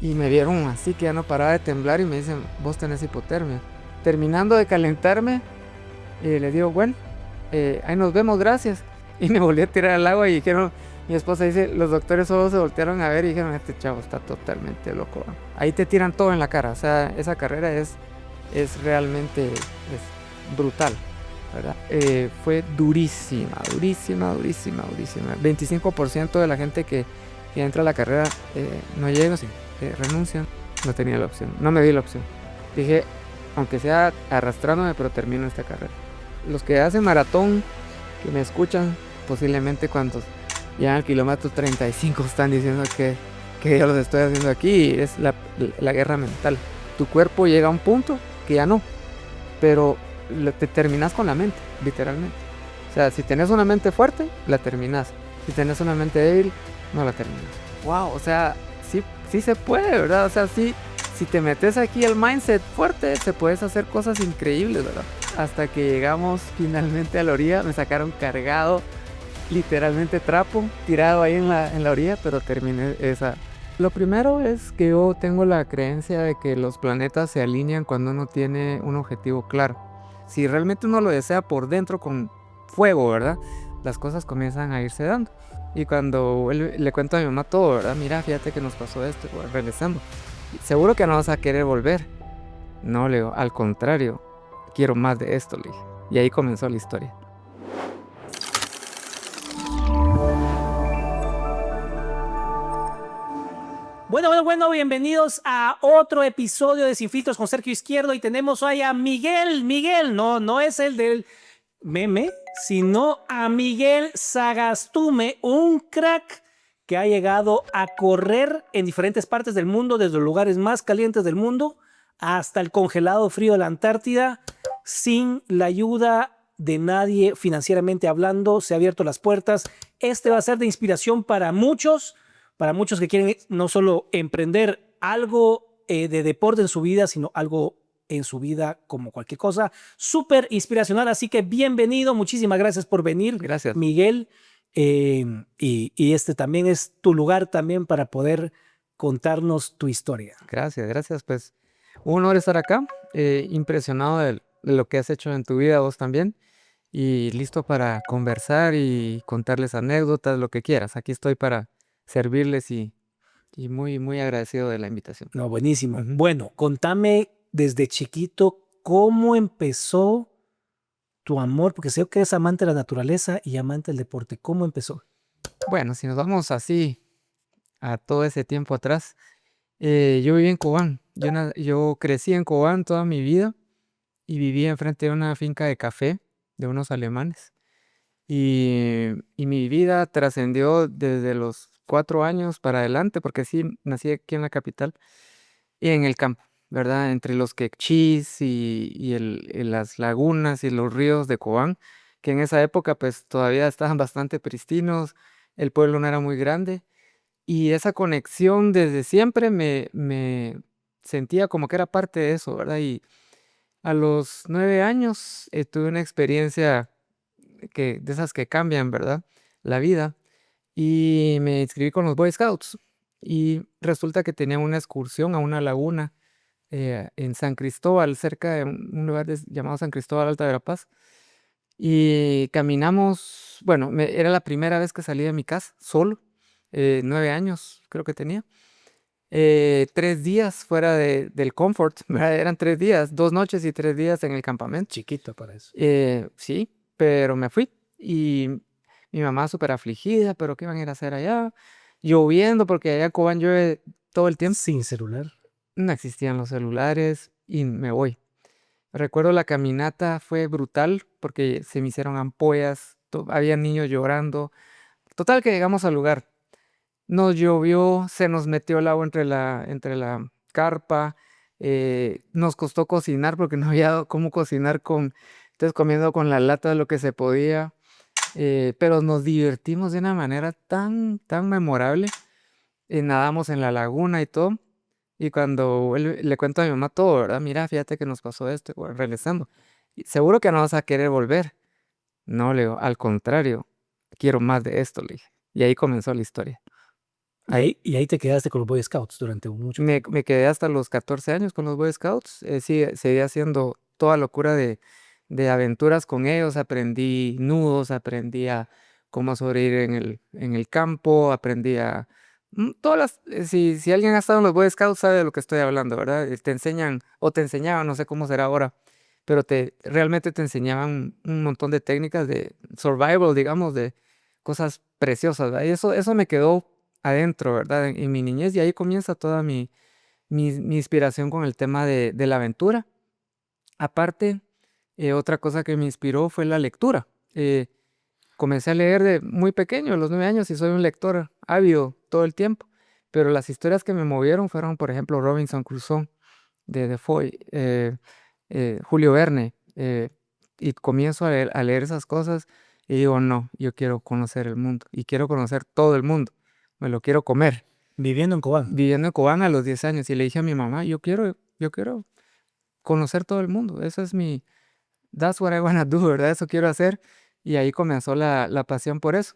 Y me vieron así que ya no paraba de temblar y me dicen, vos tenés hipotermia. Terminando de calentarme, le digo, bueno, ahí nos vemos, gracias. Y me volví a tirar al agua y dijeron, mi esposa dice, los doctores solo se voltearon a ver y dijeron, este chavo está totalmente loco. Ahí te tiran todo en la cara, o sea, esa carrera es realmente brutal, ¿verdad? Fue durísima, durísima, durísima, durísima. 25% de la gente que entra a la carrera no llega, sí, renuncian. No tenía la opción, no me di la opción. Dije, aunque sea arrastrándome, pero termino esta carrera. Los que hacen maratón, que me escuchan, posiblemente cuando llegan al kilómetro 35 están diciendo que yo los estoy haciendo aquí. Es la guerra mental. Tu cuerpo llega a un punto que ya no, pero te terminas con la mente, literalmente. O sea, si tenés una mente fuerte, la terminas. Si tenés una mente débil, no la terminas. Wow, o sea, sí se puede, ¿verdad? O sea, sí, si te metes aquí el mindset fuerte, se puedes hacer cosas increíbles, ¿verdad? Hasta que llegamos finalmente a la orilla, me sacaron cargado, literalmente trapo, tirado ahí en la orilla, pero terminé esa. Lo primero es que yo tengo la creencia de que los planetas se alinean cuando uno tiene un objetivo claro. Si realmente uno lo desea por dentro con fuego, ¿verdad? Las cosas comienzan a irse dando. Y cuando le cuento a mi mamá todo, ¿verdad? Mira, fíjate que nos pasó esto, regresando. Seguro que no vas a querer volver. No, le digo, al contrario, quiero más de esto, le dije. Y ahí comenzó la historia. Bueno, bienvenidos a otro episodio de Sin Filtros con Sergio Izquierdo y tenemos hoy a Miguel. Miguel, no es el del meme, sino a Miguel Sagastume, un crack que ha llegado a correr en diferentes partes del mundo, desde los lugares más calientes del mundo hasta el congelado frío de la Antártida, sin la ayuda de nadie financieramente hablando. Se ha abierto las puertas. Este va a ser de inspiración para muchos que quieren no solo emprender algo de deporte en su vida, sino algo en su vida como cualquier cosa. Súper inspiracional, así que bienvenido, muchísimas gracias por venir, Gracias. Miguel. Y este también es tu lugar también para poder contarnos tu historia. Gracias, pues un honor estar acá, impresionado de lo que has hecho en tu vida vos también y listo para conversar y contarles anécdotas, lo que quieras. Aquí estoy para servirles y muy, muy agradecido de la invitación. No, buenísimo. Ujú. Bueno, contame desde chiquito cómo empezó tu amor, porque sé que eres amante de la naturaleza y amante del deporte. ¿Cómo empezó? Bueno, si nos vamos así a todo ese tiempo atrás, yo viví en Cobán. Yo crecí en Cobán toda mi vida y vivía enfrente de una finca de café de unos alemanes. Y mi vida trascendió desde los 4 años para adelante, porque sí, nací aquí en la capital y en el campo, ¿verdad? Entre los quechís y las lagunas y los ríos de Cobán, que en esa época pues todavía estaban bastante pristinos, el pueblo no era muy grande y esa conexión desde siempre me sentía como que era parte de eso, ¿verdad? Y a los 9 años tuve una experiencia de esas que cambian, ¿verdad? La vida. Y me inscribí con los Boy Scouts. Y resulta que tenía una excursión a una laguna en San Cristóbal, cerca de un lugar llamado San Cristóbal Alta de Verapaz. Y caminamos, bueno, era la primera vez que salí de mi casa, solo, 9 años creo que tenía. 3 días fuera del comfort, ¿verdad? Eran 3 días, 2 noches y 3 días en el campamento. Chiquito para eso. Sí, pero me fui y mi mamá súper afligida, pero ¿qué van a ir a hacer allá? Lloviendo, porque allá en Cobán llueve todo el tiempo. Sin celular. No existían los celulares y me voy. Recuerdo la caminata fue brutal porque se me hicieron ampollas, había niños llorando. Total que llegamos al lugar. Nos llovió, se nos metió el agua entre la carpa. Nos costó cocinar porque no había cómo cocinar entonces comiendo con la lata de lo que se podía. Pero nos divertimos de una manera tan, tan memorable. Nadamos en la laguna y todo. Y cuando le cuento a mi mamá todo, ¿verdad? Mira, fíjate que nos pasó esto, regresando. Seguro que no vas a querer volver. No, le digo, al contrario, quiero más de esto, le dije. Y ahí comenzó la historia. Y ahí te quedaste con los Boy Scouts durante mucho tiempo. Me quedé hasta los 14 años con los Boy Scouts. Sí, seguí haciendo toda locura de aventuras con ellos. Aprendí nudos, aprendí a cómo sobrevivir en el campo, aprendí a... Todas si alguien ha estado en los Boy Scouts sabe de lo que estoy hablando, ¿verdad? Te enseñan, o te enseñaban, no sé cómo será ahora, pero realmente te enseñaban un montón de técnicas de survival, digamos, de cosas preciosas, ¿verdad? Y eso me quedó adentro, ¿verdad? En mi niñez, y ahí comienza toda mi inspiración con el tema de la aventura. Aparte, otra cosa que me inspiró fue la lectura. Comencé a leer de muy pequeño, a los 9 años, y soy un lector ávido todo el tiempo. Pero las historias que me movieron fueron, por ejemplo, Robinson Crusoe de Defoe, Julio Verne. Y comienzo a leer esas cosas y digo, no, yo quiero conocer el mundo y quiero conocer todo el mundo. Me lo quiero comer. Viviendo en Cobán. Viviendo en Cobán a los 10 años y le dije a mi mamá, yo quiero conocer todo el mundo. Eso es that's what I wanna do, ¿verdad? Eso quiero hacer. Y ahí comenzó la pasión por eso.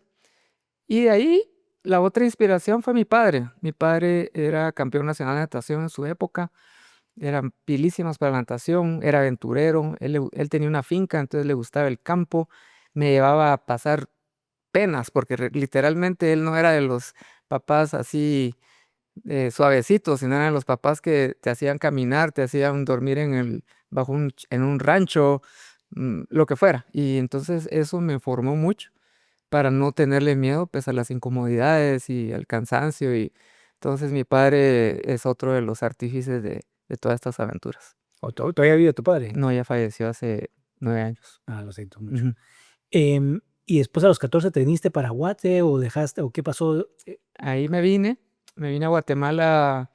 Y de ahí, la otra inspiración fue mi padre. Mi padre era campeón nacional de natación en su época. Eran pilísimas para la natación, era aventurero. Él tenía una finca, entonces le gustaba el campo. Me llevaba a pasar penas, porque literalmente él no era de los papás así suavecitos, sino eran los papás que te hacían caminar, te hacían dormir en un rancho, lo que fuera. Y entonces eso me formó mucho para no tenerle miedo pues a las incomodidades y al cansancio. Y entonces mi padre es otro de los artífices de todas estas aventuras. ¿Todavía vive tu padre? No, ya falleció hace 9 años. Ah, lo siento mucho. Ujú. ¿Y después a los 14 te viniste para Guate o dejaste, o qué pasó? Ahí me vine a Guatemala,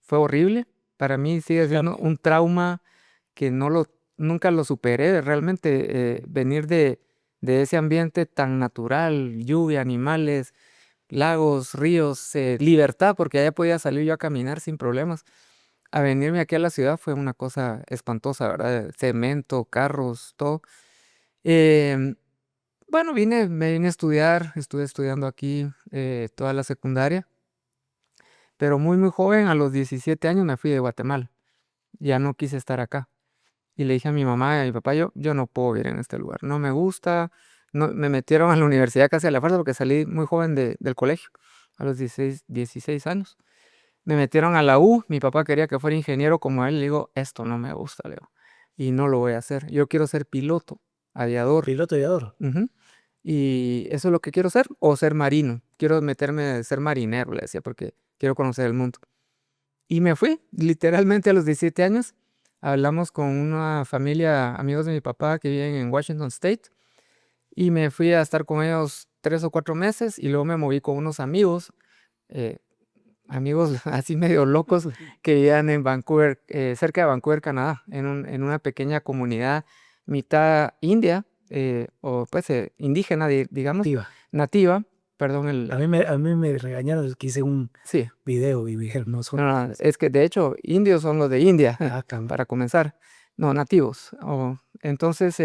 fue horrible. Para mí sigue siendo un trauma que nunca lo superé. Realmente venir de ese ambiente tan natural, lluvia, animales, lagos, ríos, libertad, porque allá podía salir yo a caminar sin problemas. A venirme aquí a la ciudad fue una cosa espantosa, ¿verdad? Cemento, carros, todo. Em, bueno, me vine a estudiar, estuve estudiando aquí toda la secundaria, pero muy joven, a los 17 años me fui de Guatemala. Ya no quise estar acá. Y le dije a mi mamá y a mi papá, yo no puedo vivir en este lugar, no me gusta. No, me metieron a la universidad casi a la fuerza porque salí muy joven del colegio, a los 16 años. Me metieron a la U, mi papá quería que fuera ingeniero como él, le digo, esto no me gusta, Leo, y no lo voy a hacer. Yo quiero ser piloto, aviador. Piloto de oro. Ujú. Y eso es lo que quiero ser, o ser marino. Quiero meterme, ser marinero, le decía, porque quiero conocer el mundo. Y me fui, literalmente a los 17 años. Hablamos con una familia, amigos de mi papá que viven en Washington State, y me fui a estar con ellos 3 o 4 meses y luego me moví con unos amigos, eh, amigos así medio locos que vivían en Vancouver, cerca de Vancouver, Canadá, en una pequeña comunidad mitad india, o pues indígena, digamos, Activa. nativa, perdón, A mí me regañaron que hice un sí. video y me dijeron, no son. No, es que de hecho indios son los de India, Ah, para comenzar, no nativos. Entonces,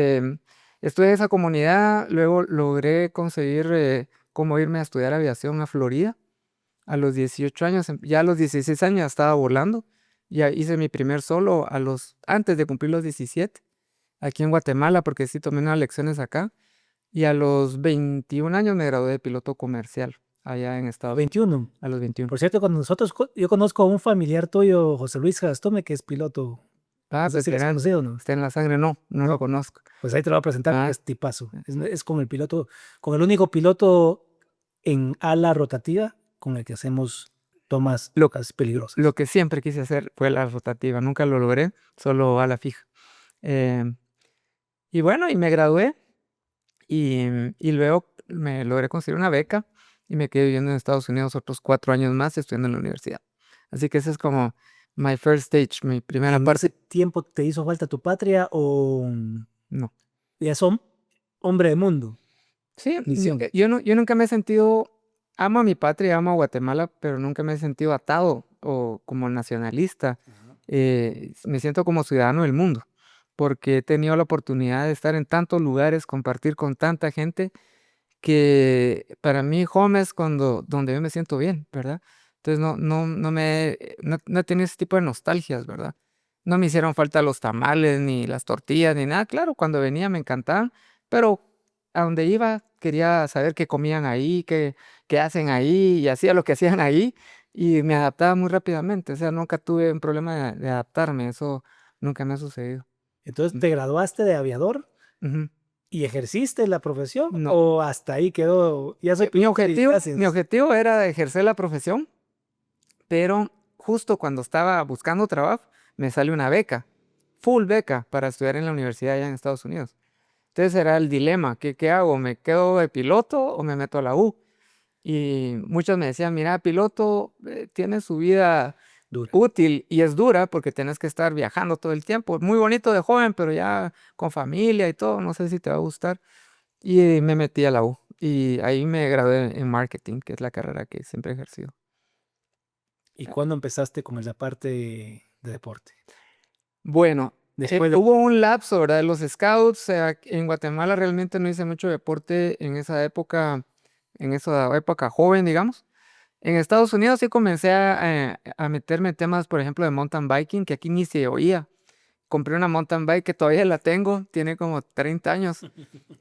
estuve en esa comunidad, luego logré conseguir cómo irme a estudiar aviación a Florida. A los 18 años, ya a los 16 años ya estaba volando. Ya hice mi primer solo antes de cumplir los 17, aquí en Guatemala, porque sí tomé unas lecciones acá. Y a los 21 años me gradué de piloto comercial allá en Estados Unidos. 21. A los 21. Por cierto, yo conozco a un familiar tuyo, José Luis Gastome, que es piloto. Ah, No sé pues si lo has conocido o no. está en la sangre, no lo conozco. Pues ahí te lo voy a presentar, Ah. es tipazo. Es con el piloto, con el único piloto en ala rotativa con el que hacemos tomas locas, peligrosas. Lo que siempre quise hacer fue la rotativa, nunca lo logré, solo a la fija. Y bueno, y me gradué y luego me logré conseguir una beca y me quedé viviendo en Estados Unidos otros 4 años más estudiando en la universidad. Así que ese es como my first stage, mi primera ¿En parte. ese tiempo te hizo falta tu patria o No. ya son hombre de mundo? Sí, Misión. yo nunca me he sentido, amo a mi patria, amo a Guatemala, pero nunca me he sentido atado o como nacionalista. Me siento como ciudadano del mundo, porque he tenido la oportunidad de estar en tantos lugares, compartir con tanta gente, que para mí home es donde yo me siento bien, ¿verdad? Entonces no he tenido ese tipo de nostalgias, ¿verdad? No me hicieron falta los tamales, ni las tortillas, ni nada. Claro, cuando venía me encantaban, pero a donde iba quería saber qué comían ahí, qué hacen ahí, y hacía lo que hacían ahí, y me adaptaba muy rápidamente. O sea, nunca tuve un problema de adaptarme, eso nunca me ha sucedido. Entonces, Mm, ¿te graduaste de aviador ujú. y ejerciste la profesión No. o hasta ahí quedó? Ya soy Mi piloto y mi gracias. objetivo era ejercer la profesión, pero justo cuando estaba buscando trabajo, me sale una beca, full beca, para estudiar en la universidad allá en Estados Unidos. Entonces era el dilema, ¿qué hago? ¿Me quedo de piloto o me meto a la U? Y muchos me decían, mira, piloto tiene su vida Dura. útil y es dura porque tienes que estar viajando todo el tiempo. Muy bonito de joven, pero ya con familia y todo, no sé si te va a gustar. Y me metí a la U y ahí me gradué en marketing, que es la carrera que siempre he ejercido. ¿Y cuándo empezaste con la parte de deporte? Bueno, Después de... hubo un lapso, ¿verdad? De los scouts. En Guatemala realmente no hice mucho deporte en esa época joven, digamos. En Estados Unidos sí comencé a meterme en temas, por ejemplo, de mountain biking, que aquí ni se oía. Compré una mountain bike que todavía la tengo, tiene como 30 años.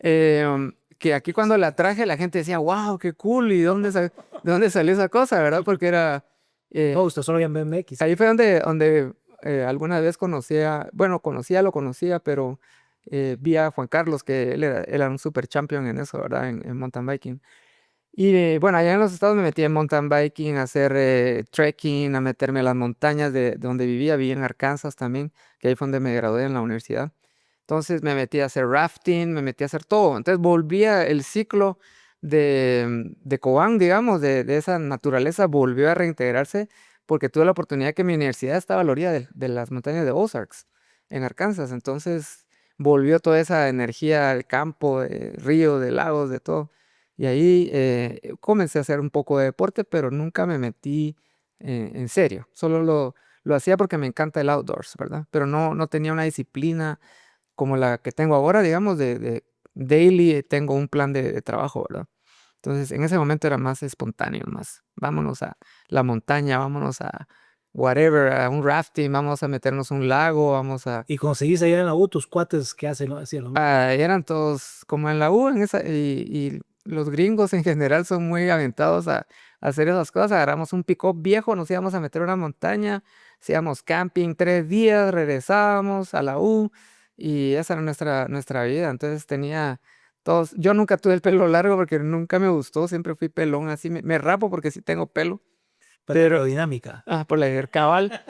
Que aquí cuando la traje la gente decía, wow, qué cool, ¿y de dónde salió esa cosa, verdad? Porque era, No, eh, usted solo en BMX. ahí fue donde alguna vez lo conocía, pero vi a Juan Carlos, que él era un super champion en eso, ¿verdad? En mountain biking. Y bueno, allá en los estados me metí en mountain biking, a hacer trekking, a meterme a las montañas de donde vivía. Viví en Arkansas también, que ahí fue donde me gradué en la universidad. Entonces me metí a hacer rafting, me metí a hacer todo. Entonces volvía el ciclo de Cobán, digamos, de esa naturaleza, volvió a reintegrarse porque tuve la oportunidad que mi universidad estaba a la orilla de las montañas de Ozarks, en Arkansas. Entonces volvió toda esa energía del campo, de río, de lagos, de todo. Y ahí comencé a hacer un poco de deporte, pero nunca me metí en serio. Solo lo hacía porque me encanta el outdoors, ¿verdad? Pero no tenía una disciplina como la que tengo ahora, digamos, de daily, tengo un plan de trabajo, ¿verdad? Entonces, en ese momento era más espontáneo, más, vámonos a la montaña, vámonos a whatever, a un rafting, vamos a meternos a un lago, vamos a... Y conseguís allá en la U tus cuates que hacen, ¿no? Hacían lo mismo. Eran todos como en la U, y los gringos en general son muy aventados a hacer esas cosas. Agarramos un pick-up viejo, nos íbamos a meter a una montaña, hacíamos camping 3 días, regresábamos a la U y esa era nuestra vida. Entonces tenía todos, yo nunca tuve el pelo largo porque nunca me gustó, siempre fui pelón, así me rapo porque sí tengo pelo, Para la pero, aerodinámica. por la cabal.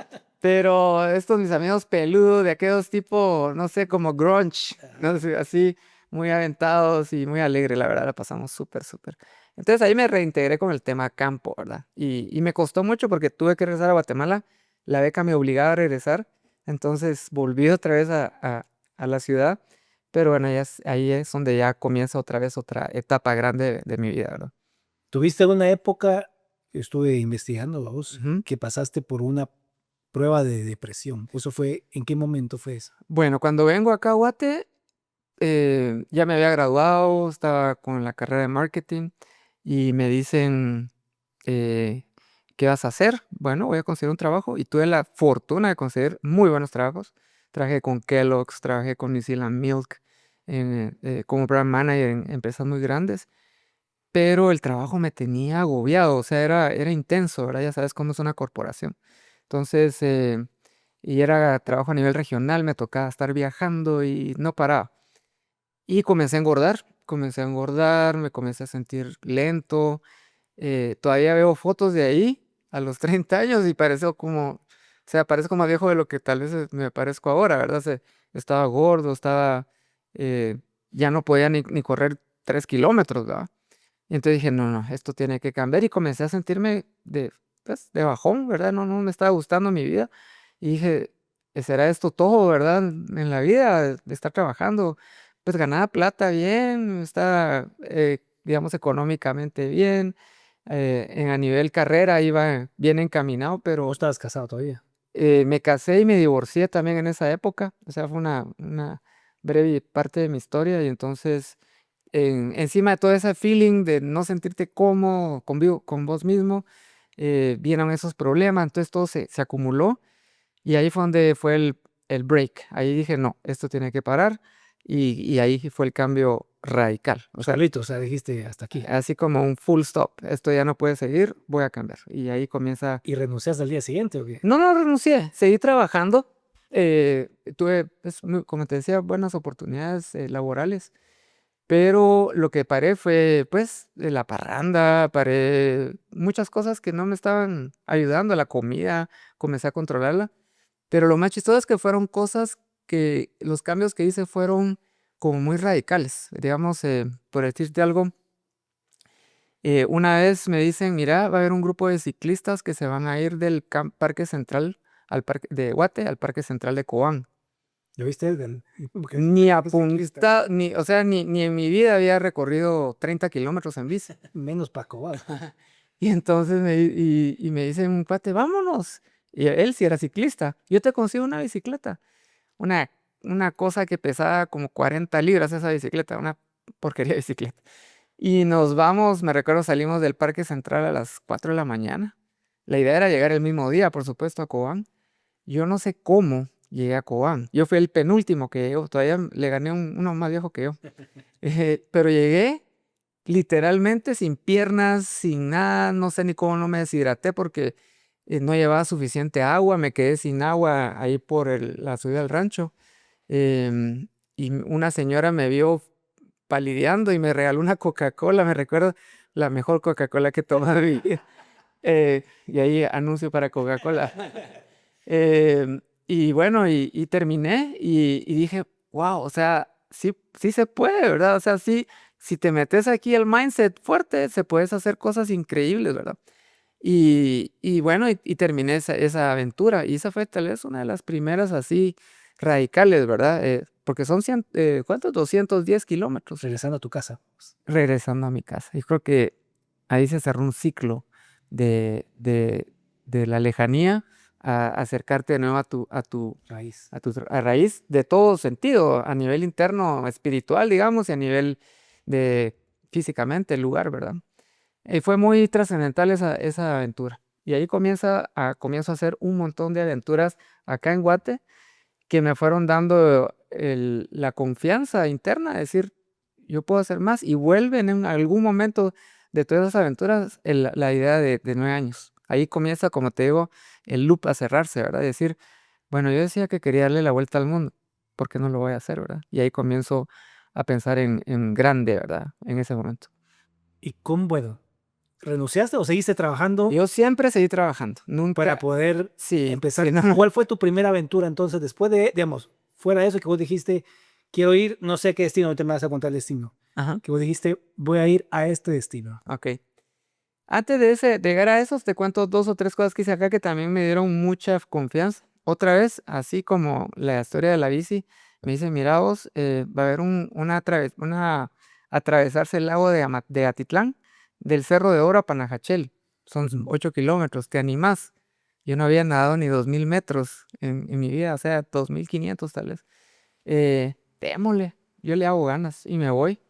Pero estos mis amigos peludos, de aquellos tipo, no sé, como grunge, no sé, así, muy aventados y muy alegre, la verdad, la pasamos súper, súper. Entonces ahí me reintegré con el tema campo, ¿verdad? Y me costó mucho porque tuve que regresar a Guatemala, la beca me obligaba a regresar, entonces volví otra vez a la ciudad, pero bueno, ahí es donde ya comienza otra vez otra etapa grande de mi vida, ¿verdad? ¿Tuviste una época, estuve investigando, vos, Ujú. que pasaste por una prueba de depresión? ¿Eso fue, en qué momento fue eso? Bueno, cuando vengo acá a Guate, ya me había graduado, estaba con la carrera de marketing y me dicen, eh, ¿qué vas a hacer? Bueno, voy a conseguir un trabajo y tuve la fortuna de conseguir muy buenos trabajos. Trabajé con Kellogg's, trabajé con New Zealand Milk, como brand manager en empresas muy grandes, pero el trabajo me tenía agobiado, o sea, era intenso, ¿verdad? Ya sabes cómo es una corporación. Entonces, y era trabajo a nivel regional, me tocaba estar viajando y no paraba. Y comencé a engordar, me comencé a sentir lento. Todavía veo fotos de ahí a los 30 años y parezco más viejo de lo que tal vez me parezco ahora, ¿verdad? Estaba gordo, eh, ya no podía ni correr 3 kilómetros, ¿verdad? Y entonces dije, no, no, esto tiene que cambiar y comencé a sentirme pues, de bajón, ¿verdad? No me estaba gustando mi vida. Y dije, ¿será esto todo, verdad? En la vida, de estar trabajando. Pues ganaba plata bien, estaba, digamos, económicamente bien. A nivel carrera iba bien encaminado, ¿Vos pero estabas casado todavía? me casé y me divorcié también en esa época. O sea, fue una breve parte de mi historia y entonces encima de todo ese feeling de no sentirte cómodo con vos mismo, vieron esos problemas, entonces todo se acumuló y ahí fue donde fue el break. Ahí dije, no, esto tiene que parar y ahí fue el cambio radical. O sea, Solito, o sea, dijiste hasta aquí. así como un full stop. Esto ya no puede seguir, voy a cambiar. Y ahí comienza... ¿Y renunciaste al día siguiente o qué? No, no renuncié, seguí trabajando. Tuve, pues, como te decía, buenas oportunidades laborales. Pero lo que paré fue, pues, la parranda, paré muchas cosas que no me estaban ayudando, la comida, comencé a controlarla. Pero lo más chistoso es que fueron cosas que los cambios que hice fueron como muy radicales. Digamos, por decirte algo, una vez me dicen, mira, va a haber un grupo de ciclistas que se van a ir del Parque Central al parque de Guate al Parque Central de Cobán. ¿Lo viste, Edgar? Porque Ni es ciclista. apunta, ni, o sea, ni en mi vida había recorrido 30 kilómetros en bici. Menos Paco. ¿Va? Y entonces y me dice un cuate, vámonos. Y él sí era ciclista. Yo te consigo una bicicleta. Una, una cosa que pesaba como 40 libras esa bicicleta, una porquería de bicicleta. Y nos vamos, me recuerdo, salimos del Parque Central a las 4 de la mañana. La idea era llegar el mismo día, por supuesto, a Cobán. Yo no sé cómo llegué a Cobán. Yo fui el penúltimo que llegó. Todavía le gané uno más viejo que yo. Pero llegué literalmente sin piernas, sin nada. No sé ni cómo no me deshidraté porque no llevaba suficiente agua. Me quedé sin agua ahí por la subida al rancho. Y una señora me vio palideando y me regaló una Coca-Cola. Me recuerdo la mejor Coca-Cola que he tomado en mi vida. Y ahí anuncio para Coca-Cola. Y bueno, y terminé y dije, wow, o sea, sí, sí se puede, ¿verdad? O sea, sí, si te metes aquí el mindset fuerte, se puedes hacer cosas increíbles, ¿verdad? Y bueno, y terminé esa aventura. Y esa fue tal vez una de las primeras así radicales, ¿verdad? Porque son, ¿cuántos? 210 kilómetros Regresando a tu casa. regresando a mi casa. Y creo que ahí se cerró un ciclo de la lejanía a acercarte de nuevo Raíz. a raíz de todo sentido, a nivel interno, espiritual, digamos, y a nivel de físicamente, el lugar, ¿verdad? Y fue muy trascendental esa aventura. Y ahí comienzo a hacer un montón de aventuras acá en Guate que me fueron dando la confianza interna, de decir, yo puedo hacer más. Y vuelve en algún momento de todas esas aventuras la idea de 9 años. Ahí comienza, como te digo, el loop a cerrarse, ¿verdad? Decir, bueno, yo decía que quería darle la vuelta al mundo, ¿por qué no lo voy a hacer, verdad? Y ahí comienzo a pensar en grande, ¿verdad? En ese momento. ¿Y cómo, bueno, renunciaste o seguiste trabajando Yo siempre seguí trabajando, para nunca, poder sí, empezar? sí, no, no. ¿Cuál fue tu primera aventura entonces después de, digamos, fuera de eso que vos dijiste, quiero ir, no sé a qué destino, no te me vas a contar el destino, Ajá, que vos dijiste, voy a ir a este destino? ok. Antes de llegar a esos, te cuento 2 o 3 cosas que hice acá que también me dieron mucha confianza. Otra vez, así como la historia de la bici, me dice, mira vos, va a haber atravesarse el lago de Atitlán, del Cerro de Oro a Panajachel. Son 8 kilómetros, ¿te animás? Yo no había nadado ni 2000 metros en mi vida, o sea, 2500 tal vez. Démosle, yo le hago ganas y me voy.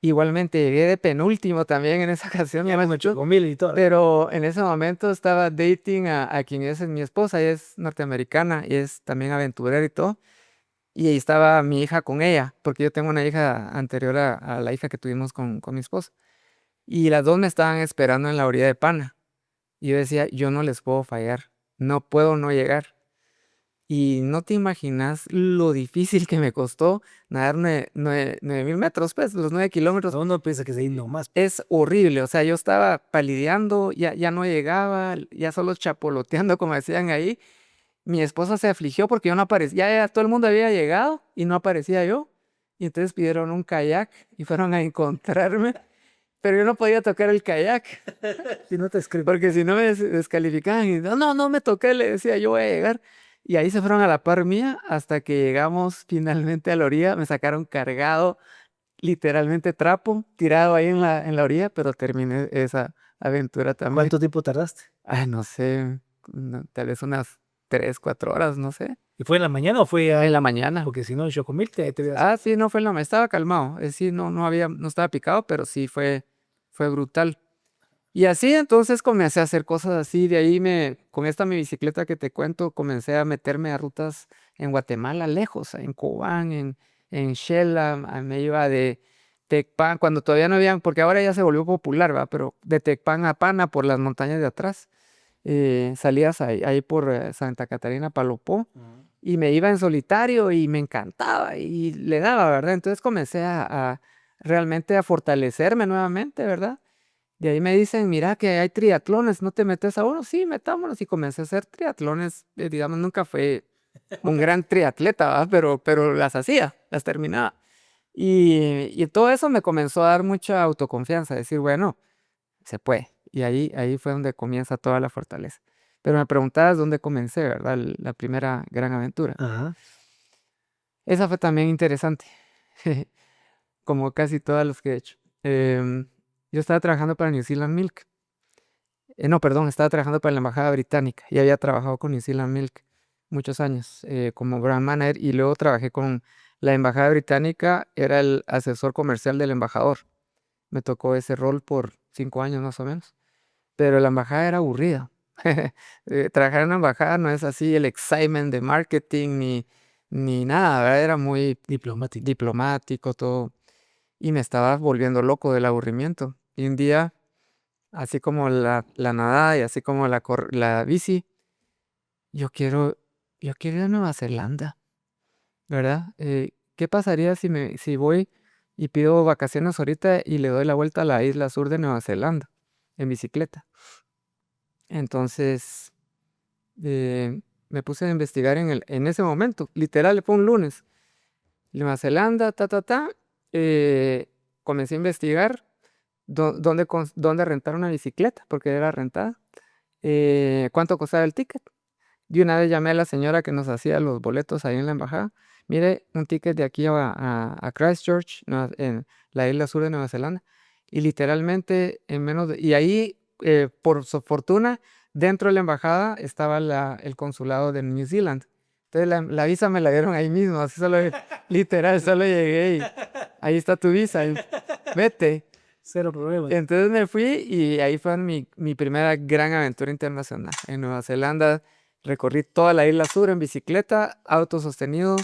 Igualmente llegué de penúltimo también en esa ocasión, Ya me mucho, 8,000 y todo. pero en ese momento estaba dating a quien es mi esposa, ella es norteamericana y es también aventurera y todo, y ahí estaba mi hija con ella, porque yo tengo una hija anterior a la hija que tuvimos con mi esposa, y las dos me estaban esperando en la orilla de Pana, y yo decía, yo no les puedo fallar, no puedo no llegar. Y no te imaginas lo difícil que me costó nadar 9000 metros, pues, los 9 kilómetros. Uno piensa que es ahí nomás. Es horrible, o sea, yo estaba palideando, ya no llegaba, ya solo chapoloteando, como decían ahí. Mi esposa se afligió porque yo no aparecía, ya todo el mundo había llegado y no aparecía yo. Y entonces pidieron un kayak y fueron a encontrarme, pero yo no podía tocar el kayak, Si no te escribo. porque si no me descalificaban y no me toqué, le decía, yo voy a llegar. Y ahí se fueron a la par mía hasta que llegamos finalmente a la orilla, me sacaron cargado literalmente trapo, tirado ahí en la orilla, pero terminé esa aventura también. ¿Cuánto tiempo tardaste? Ay, no sé, tal vez unas 3, 4 horas, no sé. ¿Y fue en la mañana o fue En la mañana. Porque si no, en Chocomil te hubieras... Ah, sí, no fue en estaba calmado. Es decir, no estaba picado, pero sí fue brutal. Y así entonces comencé a hacer cosas así. De ahí con esta mi bicicleta que te cuento, comencé a meterme a rutas en Guatemala lejos, en Cobán, en Xela. Me iba de Tecpan, cuando todavía no habían, porque ahora ya se volvió popular, ¿va? Pero de Tecpan a Pana por las montañas de atrás. Salías ahí por Santa Catarina, Palopó, y me iba en solitario y me encantaba y le daba, ¿verdad? Entonces comencé a realmente a fortalecerme nuevamente, ¿verdad? De ahí me dicen, mira que hay triatlones, ¿no te metes a uno? Sí, metámonos. Y comencé a hacer triatlones. Digamos, nunca fue un gran triatleta, ¿va? Pero las hacía, las terminaba. Y todo eso me comenzó a dar mucha autoconfianza, decir, bueno, se puede. Y ahí fue donde comienza toda la fortaleza. Pero me preguntabas dónde comencé, ¿verdad? La primera gran aventura. Ajá. Esa fue también interesante, como casi todas las que he hecho. Yo estaba trabajando para New Zealand Milk. No, perdón, estaba trabajando para la Embajada Británica y había trabajado con New Zealand Milk muchos años como brand manager y luego trabajé con la Embajada Británica, era el asesor comercial del embajador. Me tocó ese rol por 5 años más o menos, pero la embajada era aburrida. Trabajar en una embajada no es así el excitement de marketing ni nada, ¿verdad? Era muy Diplomático. diplomático todo y me estaba volviendo loco del aburrimiento. Y un día así como la nadada y así como la bici, yo quiero, yo quiero ir a Nueva Zelanda, ¿verdad? ¿Qué pasaría si voy y pido vacaciones ahorita y le doy la vuelta a la isla sur de Nueva Zelanda en bicicleta? Entonces me puse a investigar en ese momento, literal, fue un lunes. Nueva Zelanda, comencé a investigar dónde rentar una bicicleta, porque era rentada. ¿Cuánto costaba el ticket? Y una vez llamé a la señora que nos hacía los boletos ahí en la embajada. Mire, un ticket de aquí a Christchurch, en la isla sur de Nueva Zelanda. Y literalmente en menos de... Y ahí, por su fortuna, dentro de la embajada estaba el consulado de New Zealand. Entonces la visa me la dieron ahí mismo, así solo, literal, solo llegué y ahí está tu visa, y vete. Cero problemas. Entonces me fui y ahí fue mi primera gran aventura internacional. En Nueva Zelanda recorrí toda la isla sur en bicicleta, autosostenido,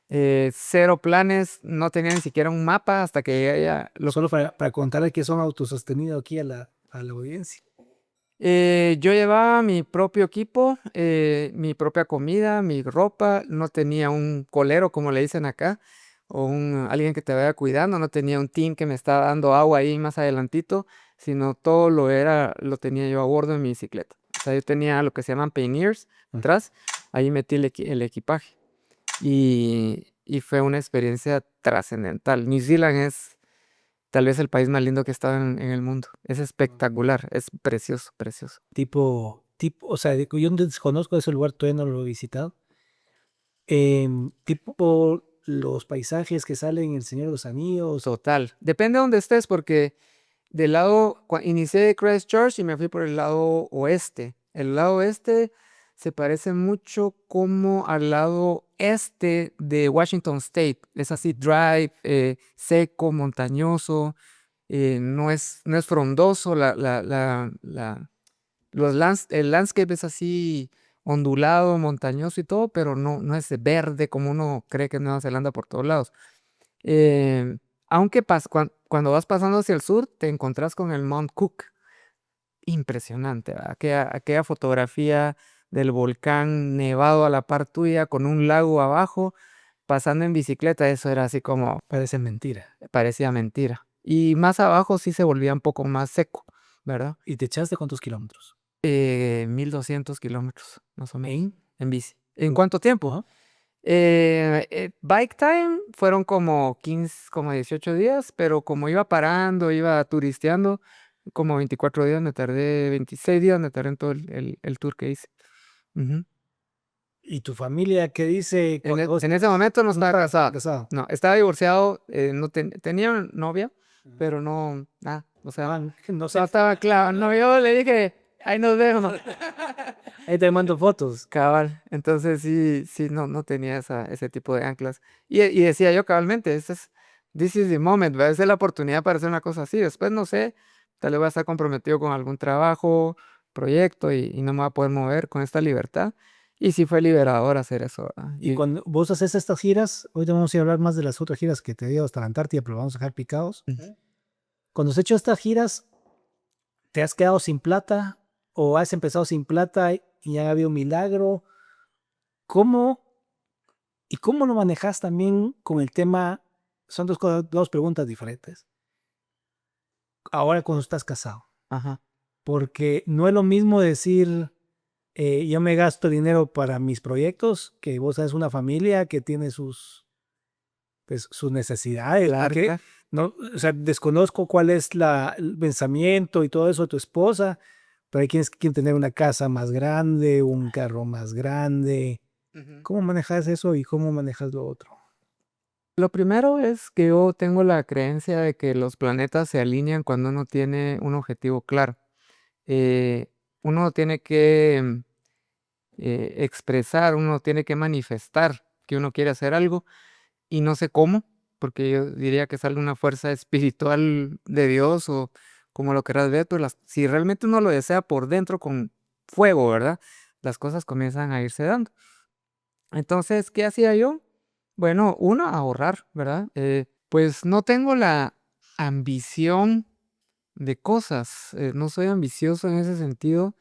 cero planes, no tenía ni siquiera un mapa hasta que llegué allá. Solo para contarle que son autosostenidos aquí a la audiencia. Yo llevaba mi propio equipo, mi propia comida, mi ropa, no tenía un colero como le dicen acá, o alguien que te vaya cuidando, no tenía un team que me estaba dando agua ahí más adelantito, sino todo lo tenía yo a bordo de mi bicicleta. O sea, yo tenía lo que se llaman panniers atrás, ahí metí el equipaje y fue una experiencia trascendental. New Zealand es tal vez el país más lindo que he estado en el mundo. Es espectacular, es precioso, precioso. O sea, yo desconozco ese lugar, todavía no lo he visitado. Tipo los paisajes que salen en El Señor de los Anillos. Total. Depende de dónde estés, porque del lado, inicié de Christchurch y me fui por el lado oeste. El lado oeste se parece mucho como al lado este de Washington State. Es así, dry, seco, montañoso, no es frondoso. El landscape es así ondulado, montañoso y todo, pero no es verde como uno cree que es Nueva Zelanda por todos lados. Aunque cuando vas pasando hacia el sur, te encontrás con el Mount Cook. Impresionante, ¿verdad? Aquella fotografía del volcán nevado a la par tuya, con un lago abajo, pasando en bicicleta, eso era así como, Parece mentira. parecía mentira. Y más abajo sí se volvía un poco más seco, ¿verdad? ¿Y te echaste cuántos kilómetros? 1200 kilómetros, más o menos, en bici. ¿En cuánto tiempo? Ajá. Bike time fueron como 15, como 18 días, pero como iba parando, iba turisteando, como 24 días me tardé, 26 días me tardé en todo el tour que hice. Ujú. ¿Y tu familia qué dice? En ese momento no estaba casado. casado. No, estaba divorciado, no tenía una novia, pero no, nada, o sea, No no sé. estaba claro. No, yo le dije, ahí nos vemos. Ahí te mando fotos. Cabal, entonces sí, no tenía ese tipo de anclas. Y decía yo cabalmente, this is the moment, ¿verdad? Esa es la oportunidad para hacer una cosa así. Después no sé, tal vez voy a estar comprometido con algún trabajo, proyecto y no me voy a poder mover con esta libertad. Y sí fue liberador hacer eso, ¿verdad? Y cuando vos haces estas giras, ahorita vamos a ir a hablar más de las otras giras que te dio hasta la Antártida, pero vamos a dejar picados. Ujú. Cuando has hecho estas giras, ¿te has quedado sin plata o has empezado sin plata y ha habido un milagro? ¿Cómo y cómo lo manejas también con el tema? Son dos preguntas diferentes. Ahora cuando estás casado, Ajá. porque no es lo mismo decir yo me gasto dinero para mis proyectos, que vos sabes una familia que tiene sus necesidades, Claro, porque claro. no, o sea, desconozco cuál es el pensamiento y todo eso de tu esposa, pero hay quienes quieren tener una casa más grande, un carro más grande. Ujú. ¿Cómo manejas eso y cómo manejas lo otro? Lo primero es que yo tengo la creencia de que los planetas se alinean cuando uno tiene un objetivo claro. Eh, Uno tiene que expresar, uno tiene que manifestar que uno quiere hacer algo y no sé cómo, porque yo diría que es alguna fuerza espiritual de Dios o como lo querrás ver, pero si realmente uno lo desea por dentro con fuego, ¿verdad? Las cosas comienzan a irse dando. Entonces, ¿qué hacía yo? Bueno, uno, ahorrar, ¿verdad? Pues no tengo la ambición de cosas, no soy ambicioso en ese sentido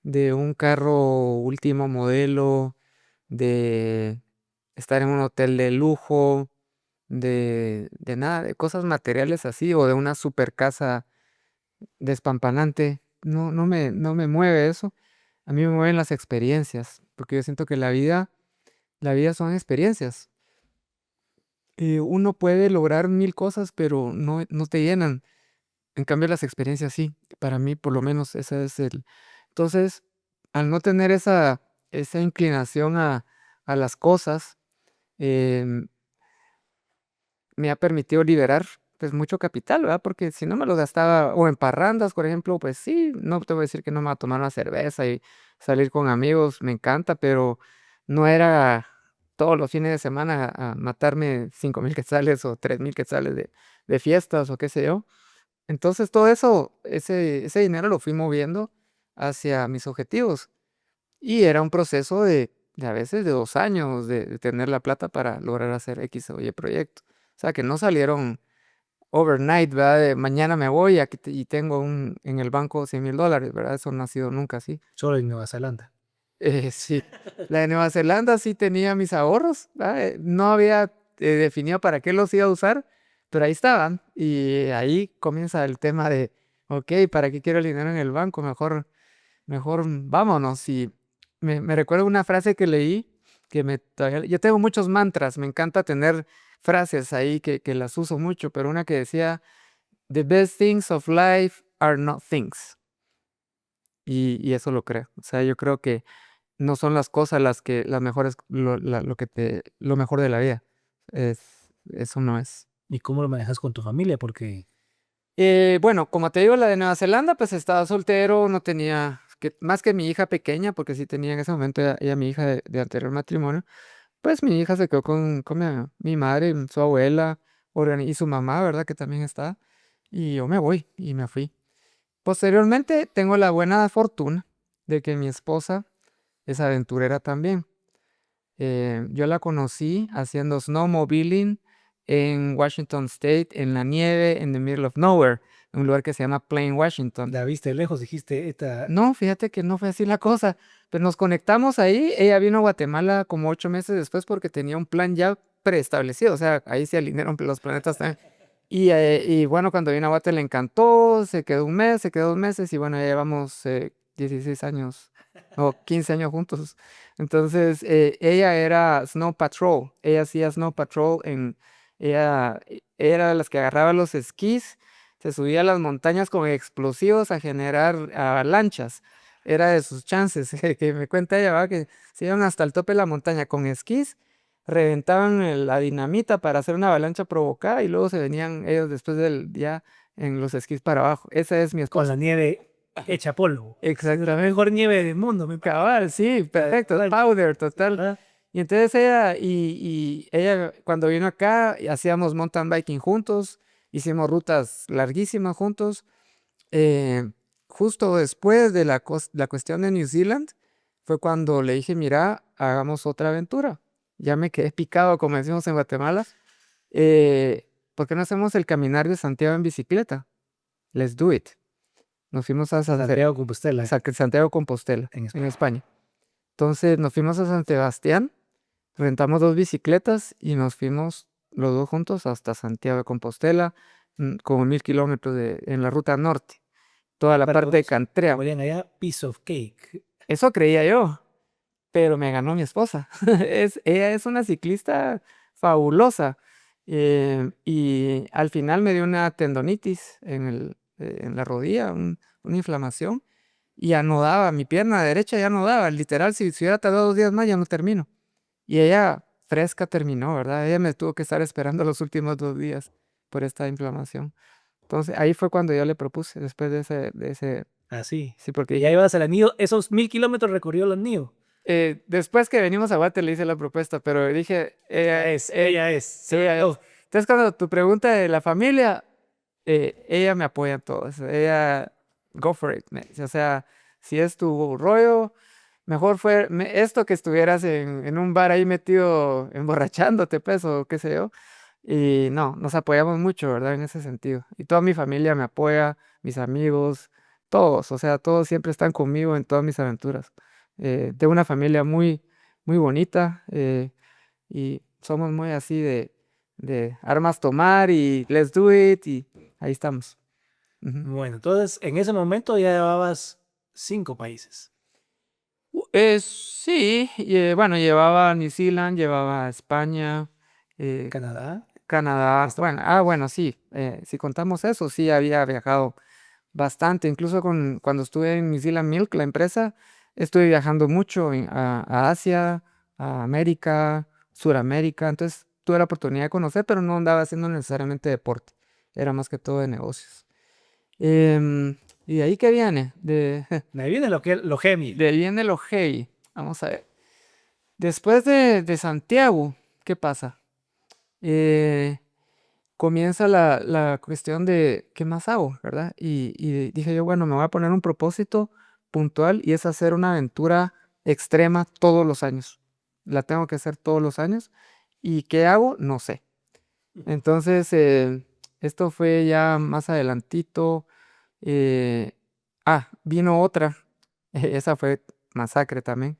de un carro último modelo, de estar en un hotel de lujo, de nada, de cosas materiales así, o de una super casa despampanante. No, no me mueve eso. A mí me mueven las experiencias, porque yo siento que la vida son experiencias. Uno puede lograr mil cosas, pero no te llenan. En cambio, las experiencias sí. Para mí, por lo menos, ese es el. Entonces, al no tener esa inclinación a las cosas, em, me ha permitido liberar pues mucho capital, ¿verdad? Porque si no me lo gastaba o en parrandas, por ejemplo, pues sí, no te voy a decir que no me va a tomar una cerveza y salir con amigos, me encanta, pero no era todos los fines de semana a matarme 5,000 quetzales o 3,000 quetzales de fiestas o qué sé yo. Entonces todo eso, ese dinero lo fui moviendo hacia mis objetivos y era un proceso de a veces de 2 años de tener la plata para lograr hacer X o Y proyecto. O sea, que no salieron overnight, ¿verdad? De mañana me voy y, y tengo en el banco 100,000 dólares, ¿verdad? Eso no ha sido nunca así. Solo en Nueva Zelanda. Sí, la de Nueva Zelanda sí tenía mis ahorros, ¿verdad? No había definido para qué los iba a usar, pero ahí estaban. Y ahí comienza el tema de, ok, ¿para qué quiero el dinero en el banco? Mejor vámonos. Y me recuerdo una frase que leí yo tengo muchos mantras, me encanta tener frases ahí que las uso mucho, pero una que decía, The best things of life are not things. Y eso lo creo. O sea, yo creo que no son las cosas las mejores, lo mejor de la vida. Eso no es. ¿Y cómo lo manejas con tu familia? Porque Bueno, como te digo, la de Nueva Zelanda, pues estaba soltero, no tenía más que mi hija pequeña, porque sí tenía en ese momento ella mi hija de anterior matrimonio. Pues mi hija se quedó con mi madre, su abuela y su mamá, ¿verdad? Que también está. Y yo me voy y me fui. Posteriormente tengo la buena fortuna de que mi esposa es aventurera también. Yo la conocí haciendo snowmobiling en Washington State, en la nieve, en the middle of nowhere, en un lugar que se llama Plain, Washington. la viste de lejos, dijiste, esta, No, fíjate que no fue así la cosa. Pues nos conectamos ahí. Ella vino a Guatemala como 8 meses después porque tenía un plan ya preestablecido. O sea, ahí se alinearon los planetas también. Y bueno, cuando vino a Guate le encantó. Se quedó un mes, se quedó 2 meses. Y bueno, ya llevamos 16 años o 15 años juntos. Entonces, ella era Snow Patrol. Ella hacía Snow Patrol ella era de las que agarraba los esquís, se subía a las montañas con explosivos a generar avalanchas. Era de sus chances, que me cuenta ella, ¿va? Que se iban hasta el tope de la montaña con esquís, reventaban la dinamita para hacer una avalancha provocada y luego se venían ellos después del día en los esquís para abajo. Esa es mi con la esposa. nieve hecha polvo. La Exactamente. mejor nieve del mundo, me Cabal, sí, perfecto, powder, total. ¿verdad? Y entonces ella cuando vino acá hacíamos mountain biking juntos, hicimos rutas larguísimas juntos. Eh, Justo después de la cuestión de New Zealand, fue cuando le dije, mira, hagamos otra aventura. Ya me quedé picado, como decimos en Guatemala. ¿Por qué no hacemos el caminar de Santiago en bicicleta? Let's do it. Nos fuimos a Santiago Compostela, Santiago Compostela, en en España. España. Entonces nos fuimos a San Sebastián, rentamos 2 bicicletas y nos fuimos los dos juntos hasta Santiago de Compostela, como 1000 kilómetros en la ruta norte, toda la Para parte de como Cantrea. dirían allá, piece of cake. Eso creía yo, pero me ganó mi esposa. Ella es una ciclista fabulosa. Y al final me dio una tendonitis en la rodilla, una inflamación, y ya no daba, mi pierna derecha ya no daba. Literal, si hubiera tardado 2 días más, ya no termino. Y ella fresca terminó, ¿verdad? Ella me tuvo que estar esperando los últimos 2 días por esta inflamación. Entonces ahí fue cuando yo le propuse, después de ese, Así. sí, porque Y ya dije, ibas al anillo, esos 1000 kilómetros recorrió el anillo. después que venimos a Guate le hice la propuesta, pero dije, Ella es. sí, ella es. Entonces cuando tu pregunta de la familia, ella me apoya en todo eso. Ella, go for it, me dice, o sea, si es tu rollo, mejor fue esto que estuvieras en un bar ahí metido emborrachándote, pues, o qué sé yo. Y no, nos apoyamos mucho, ¿verdad? En ese sentido. Y toda mi familia me apoya, mis amigos, todos, o sea, todos siempre están conmigo en todas mis aventuras. Tengo una familia muy, muy bonita, y somos muy así de armas tomar y let's do it y ahí estamos. Ujú. Bueno, entonces en ese momento ya llevabas 5 países. Sí, bueno, llevaba New Zealand, llevaba España, eh, Canadá. Canadá, Esto- bueno, sí, si contamos eso, sí había viajado bastante, incluso cuando estuve en New Zealand Milk, la empresa, estuve viajando mucho a Asia, a América, Suramérica, entonces tuve la oportunidad de conocer, pero no andaba haciendo necesariamente deporte, era más que todo de negocios. Em, ¿Y de ahí qué viene? De ahí viene lo heavy. De ahí viene lo heavy, vamos a ver. Después de Santiago, ¿qué pasa? Eh, Comienza la cuestión de qué más hago, ¿verdad? Y dije yo, bueno, me voy a poner un propósito puntual y es hacer una aventura extrema todos los años. La tengo que hacer todos los años. ¿Y qué hago? No sé. Entonces, esto fue ya más adelantito. Vino otra. Esa fue masacre también.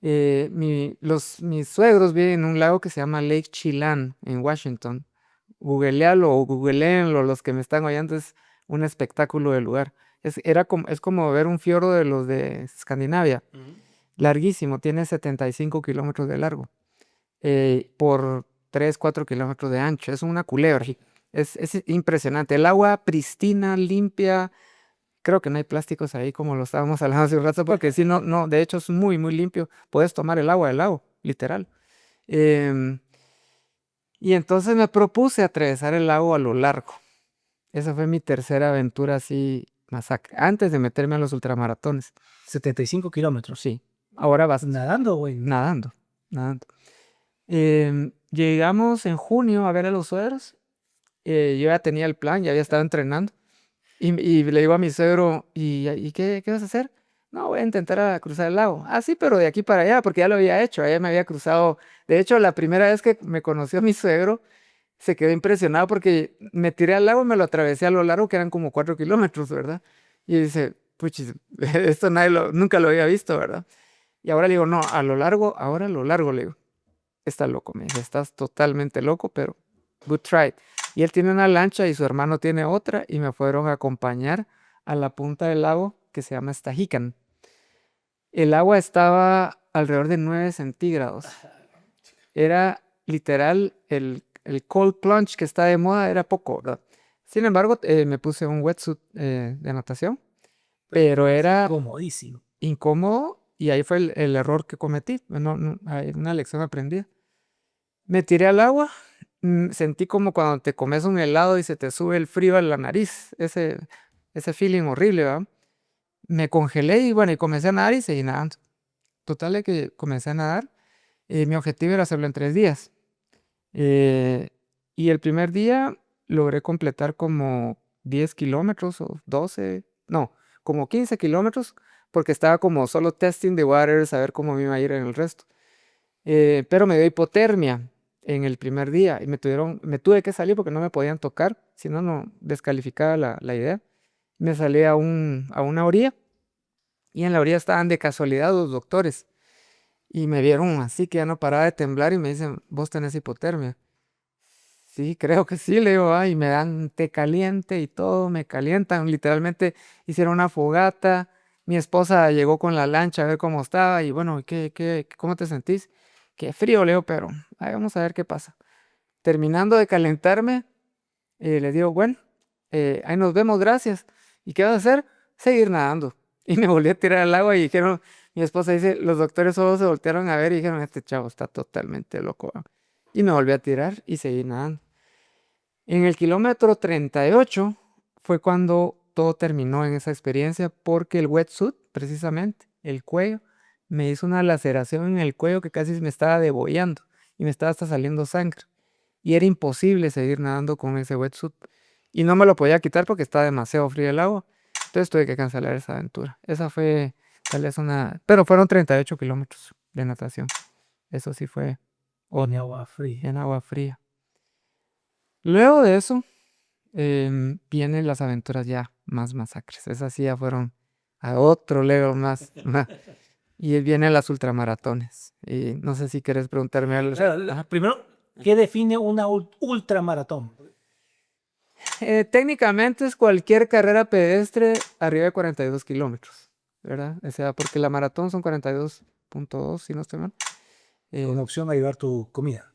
Mis suegros viven en un lago que se llama Lake Chelan en Washington. Googlealo o googleenlo los que me están oyendo, es un espectáculo de lugar. Es como ver un fiordo de los de Escandinavia, larguísimo, tiene 75 kilómetros de largo, por 3 4 kilómetros de ancho, es una culebra. Es impresionante, el agua pristina, limpia, creo que no hay plásticos ahí como lo estábamos hablando hace un rato, porque sí, no, no, de hecho es muy, muy limpio, puedes tomar el agua del lago, literal. Em, y entonces me propuse atravesar el lago a lo largo. Esa fue mi tercera aventura así, masacre, antes de meterme a los ultramaratones. 75 kilómetros. Sí, ahora vas Nadando, güey. nadando, nadando. Llegamos en junio a ver a los suegros. Yo ya tenía el plan, ya había estado entrenando. Y le digo a mi suegro, ¿y qué vas a hacer? No, voy a intentar cruzar el lago. Ah, sí, pero de aquí para allá, porque ya lo había hecho, ya me había cruzado. De hecho, la primera vez que me conoció mi suegro, se quedó impresionado porque me tiré al lago y me lo atravesé a lo largo, que eran como 4 kilómetros, ¿verdad? Y dice, puchis, esto nunca lo había visto, ¿verdad? Y ahora le digo, no, a lo largo, ahora a lo largo, le digo, estás loco, me dice, estás totalmente loco, pero good try. Y él tiene una lancha y su hermano tiene otra y me fueron a acompañar a la punta del lago que se llama Stahican. El agua estaba alrededor de 9 centígrados. Era literal el cold plunge que está de moda, era poco, ¿verdad? Sin embargo, me puse un wetsuit de natación, pero era Comodísimo. incómodo y ahí fue el error que cometí. Hay una lección aprendida. Me tiré al agua, sentí como cuando te comes un helado y se te sube el frío a la nariz, ese feeling horrible, ¿verdad? Me congelé y bueno, y comencé a nadar y seguí nadando. Total de que comencé a nadar. Mi objetivo era hacerlo en 3 días. Eh, y el primer día logré completar como 10 kilómetros o 12, no, como 15 kilómetros, porque estaba como solo testing the waters, a ver cómo me iba a ir en el resto. Pero me dio hipotermia en el primer día y me tuve que salir porque no me podían tocar, si no, no descalificaba la idea. Me salí a una orilla y en la orilla estaban de casualidad los doctores y me vieron así que ya no paraba de temblar y me dicen, ¿vos tenés hipotermia? Sí, creo que sí, le digo, ay, me dan té caliente y todo, me calientan, literalmente hicieron una fogata, mi esposa llegó con la lancha a ver cómo estaba y bueno, cómo te sentís? Qué frío, le digo, pero ay, vamos a ver qué pasa. Terminando de calentarme, le digo, bueno, ahí nos vemos, gracias. ¿Y qué vas a hacer? Seguir nadando. Y me volví a tirar al agua y dijeron, mi esposa dice, los doctores solo se voltearon a ver y dijeron, este chavo está totalmente loco. ¿Va?". Y me volví a tirar y seguí nadando. En el kilómetro 38 fue cuando todo terminó en esa experiencia porque el wetsuit, precisamente, el cuello, me hizo una laceración en el cuello que casi me estaba degollando y me estaba hasta saliendo sangre. Y era imposible seguir nadando con ese wetsuit. Y no me lo podía quitar porque estaba demasiado frío el agua. Entonces tuve que cancelar esa aventura. Esa fue tal vez una... Pero fueron 38 kilómetros de natación. Eso sí fue En agua fría. en agua fría. Luego de eso, vienen las aventuras ya más masacres. Esas sí ya fueron a otro level más. Y vienen las ultramaratones. Y no sé si quieres preguntarme algo. O sea, primero, ¿qué define una ultramaratón? Técnicamente es cualquier carrera pedestre arriba de 42 kilómetros, ¿verdad? O sea, porque la maratón son 42.2, si no estoy mal. Con opción a llevar tu comida.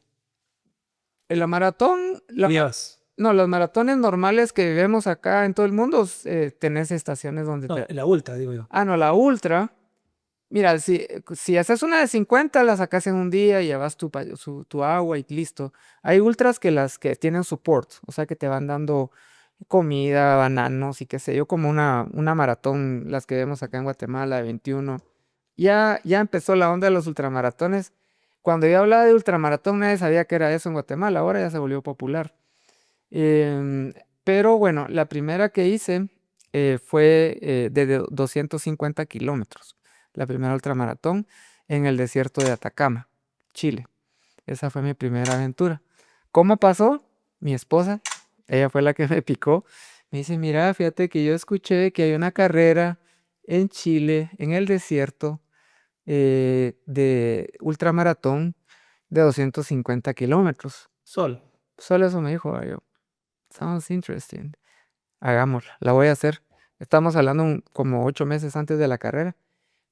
En la maratón, ¿Llevas? no, los maratones normales que vemos acá en todo el mundo, tenés estaciones donde No, te... la ultra, digo yo. Ah, no, la ultra. Mira, si haces una de 50, la sacas en un día y llevas tu agua y listo. Hay ultras que las que tienen support, o sea que te van dando comida, bananos y qué sé yo, como una maratón, las que vemos acá en Guatemala de 21. Ya empezó la onda de los ultramaratones. Cuando yo hablaba de ultramaratón, nadie sabía que era eso en Guatemala, ahora ya se volvió popular. Em, pero bueno, la primera que hice fue de 250 kilómetros, la primera ultramaratón en el desierto de Atacama, Chile. Esa fue mi primera aventura. ¿Cómo pasó? Mi esposa, ella fue la que me picó. Me dice, mira, fíjate que yo escuché que hay una carrera en Chile, en el desierto, de ultramaratón de 250 kilómetros. Sol. Solo eso me dijo. Yo, sounds interesting. Hagámosla, la voy a hacer. Estamos hablando como 8 meses antes de la carrera.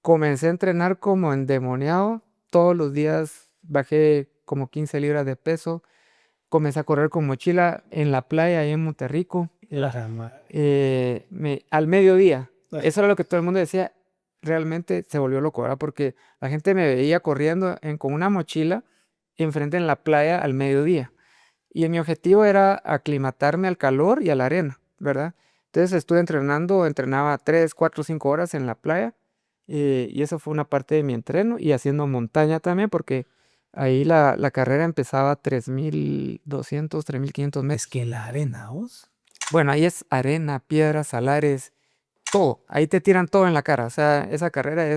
Comencé a entrenar como endemoniado. Todos los días bajé como 15 libras de peso. Comencé a correr con mochila en la playa ahí en Monterrico. Al mediodía. Eso era lo que todo el mundo decía. Realmente se volvió loco, ¿verdad? Porque la gente me veía corriendo con una mochila enfrente en la playa al mediodía. Y mi objetivo era aclimatarme al calor y a la arena, ¿verdad? Entonces estuve entrenaba 3, 4, 5 horas en la playa. Y eso fue una parte de mi entreno. Y haciendo montaña también, porque ahí la carrera empezaba a 3.200, 3.500 metros. Es que la arena, ¿vos? Bueno, ahí es arena, piedras, salares, todo. Ahí te tiran todo en la cara. O sea, esa carrera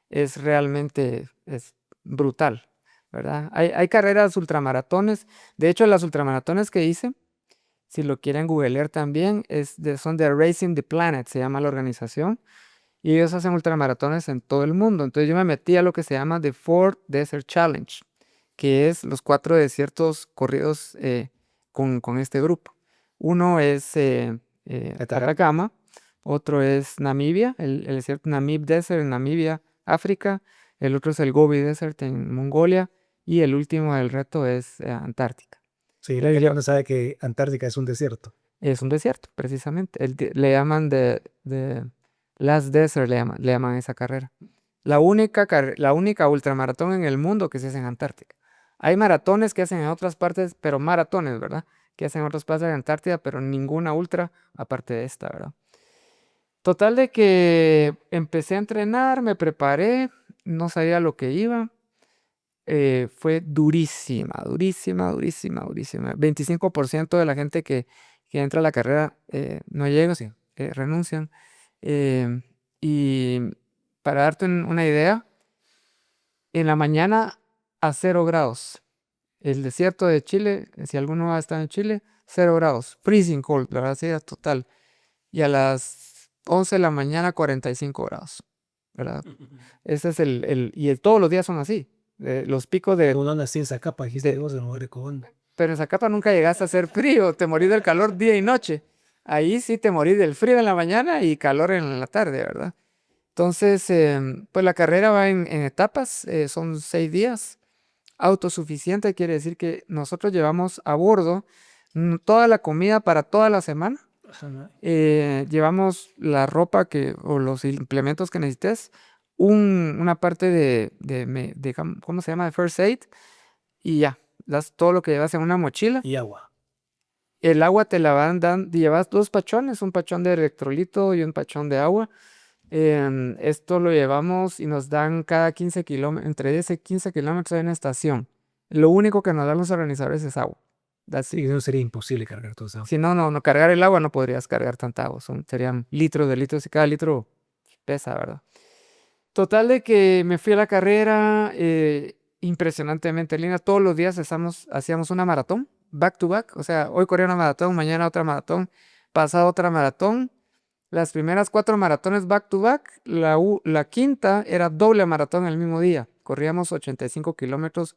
es realmente brutal, ¿verdad? Hay carreras ultramaratones. De hecho, las ultramaratones que hice, si lo quieren googlear también, son de Racing the Planet, se llama la organización. Y ellos hacen ultramaratones en todo el mundo. Entonces yo me metí a lo que se llama The Four Desert Challenge, que es los 4 desiertos corridos con este grupo. Uno es Atacama, otro es Namibia, el desierto Namib Desert en Namibia, África. El otro es el Gobi Desert en Mongolia. Y el último del reto es Antártica. Sí, la gente no sabe que Antártica es un desierto. Es un desierto, precisamente. Le llaman de Last Desert, le llaman esa carrera. La única ultramaratón en el mundo que se hace en Antártica. Hay maratones que hacen en otras partes, pero maratones, ¿verdad? Que hacen en otras partes de Antártida, pero ninguna ultra aparte de esta, ¿verdad? Total de que empecé a entrenar, me preparé, no sabía lo que iba. Fue durísima, durísima, durísima, durísima. 25% de la gente que que entra a la carrera, no llego, sí, renuncian. Y para darte una idea, en la mañana a 0 grados. El desierto de Chile, si alguno ha estado en Chile, 0 grados, freezing cold, la verdad, sí, total. Y a las 11 de la mañana, 45 grados, ¿verdad? Ese es todos los días son así. Los picos de. Uno nací en Zacapa, dijiste de- vos, en Obregón. pero en Zacapa nunca llegaste a hacer frío, te morís del calor día y noche. Ahí sí te morís del frío en la mañana y calor en la tarde, ¿verdad? Entonces, pues la carrera va en etapas, son 6 días. Autosuficiente quiere decir que nosotros llevamos a bordo toda la comida para toda la semana. Llevamos la ropa o los implementos que necesites, una parte ¿cómo se llama? De first aid, y ya, das todo lo que llevas en una mochila. Y agua. El agua te la van dando, llevas 2 pachones, un pachón de electrolito y un pachón de agua. Esto lo llevamos y nos dan cada 15 kilómetros, entre 10 y 15 kilómetros hay una estación. Lo único que nos dan los organizadores es agua. Sí, no sería imposible cargar todo eso. Si no, no cargar el agua no podrías cargar tanta agua. Serían litros de litros y cada litro pesa, ¿verdad? Total de que me fui a la carrera impresionantemente linda. Todos los días hacíamos una maratón, back to back. O sea, hoy corría una maratón, mañana otra maratón, pasado otra maratón. Las primeras 4 maratones back to back, la quinta era doble maratón el mismo día. Corríamos 85 kilómetros.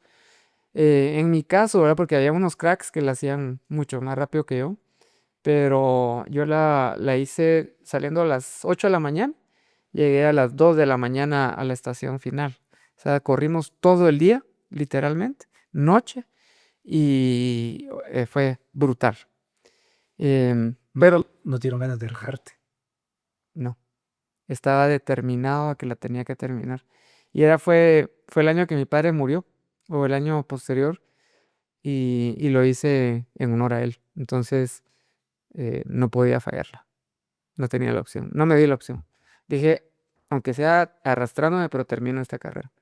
En mi caso, ¿verdad? Porque había unos cracks que la hacían mucho más rápido que yo. Pero yo la hice saliendo a las 8 de la mañana. Llegué a las 2 de la mañana a la estación final. O sea, corrimos todo el día, literalmente, noche, y fue brutal. Pero no dieron ganas de rajarte. No, estaba determinado a que la tenía que terminar. Y fue el año que mi padre murió, o el año posterior, y lo hice en honor a él. Entonces, no podía fallarla. No tenía la opción. No me di la opción. Dije, aunque sea arrastrándome, pero termino esta carrera.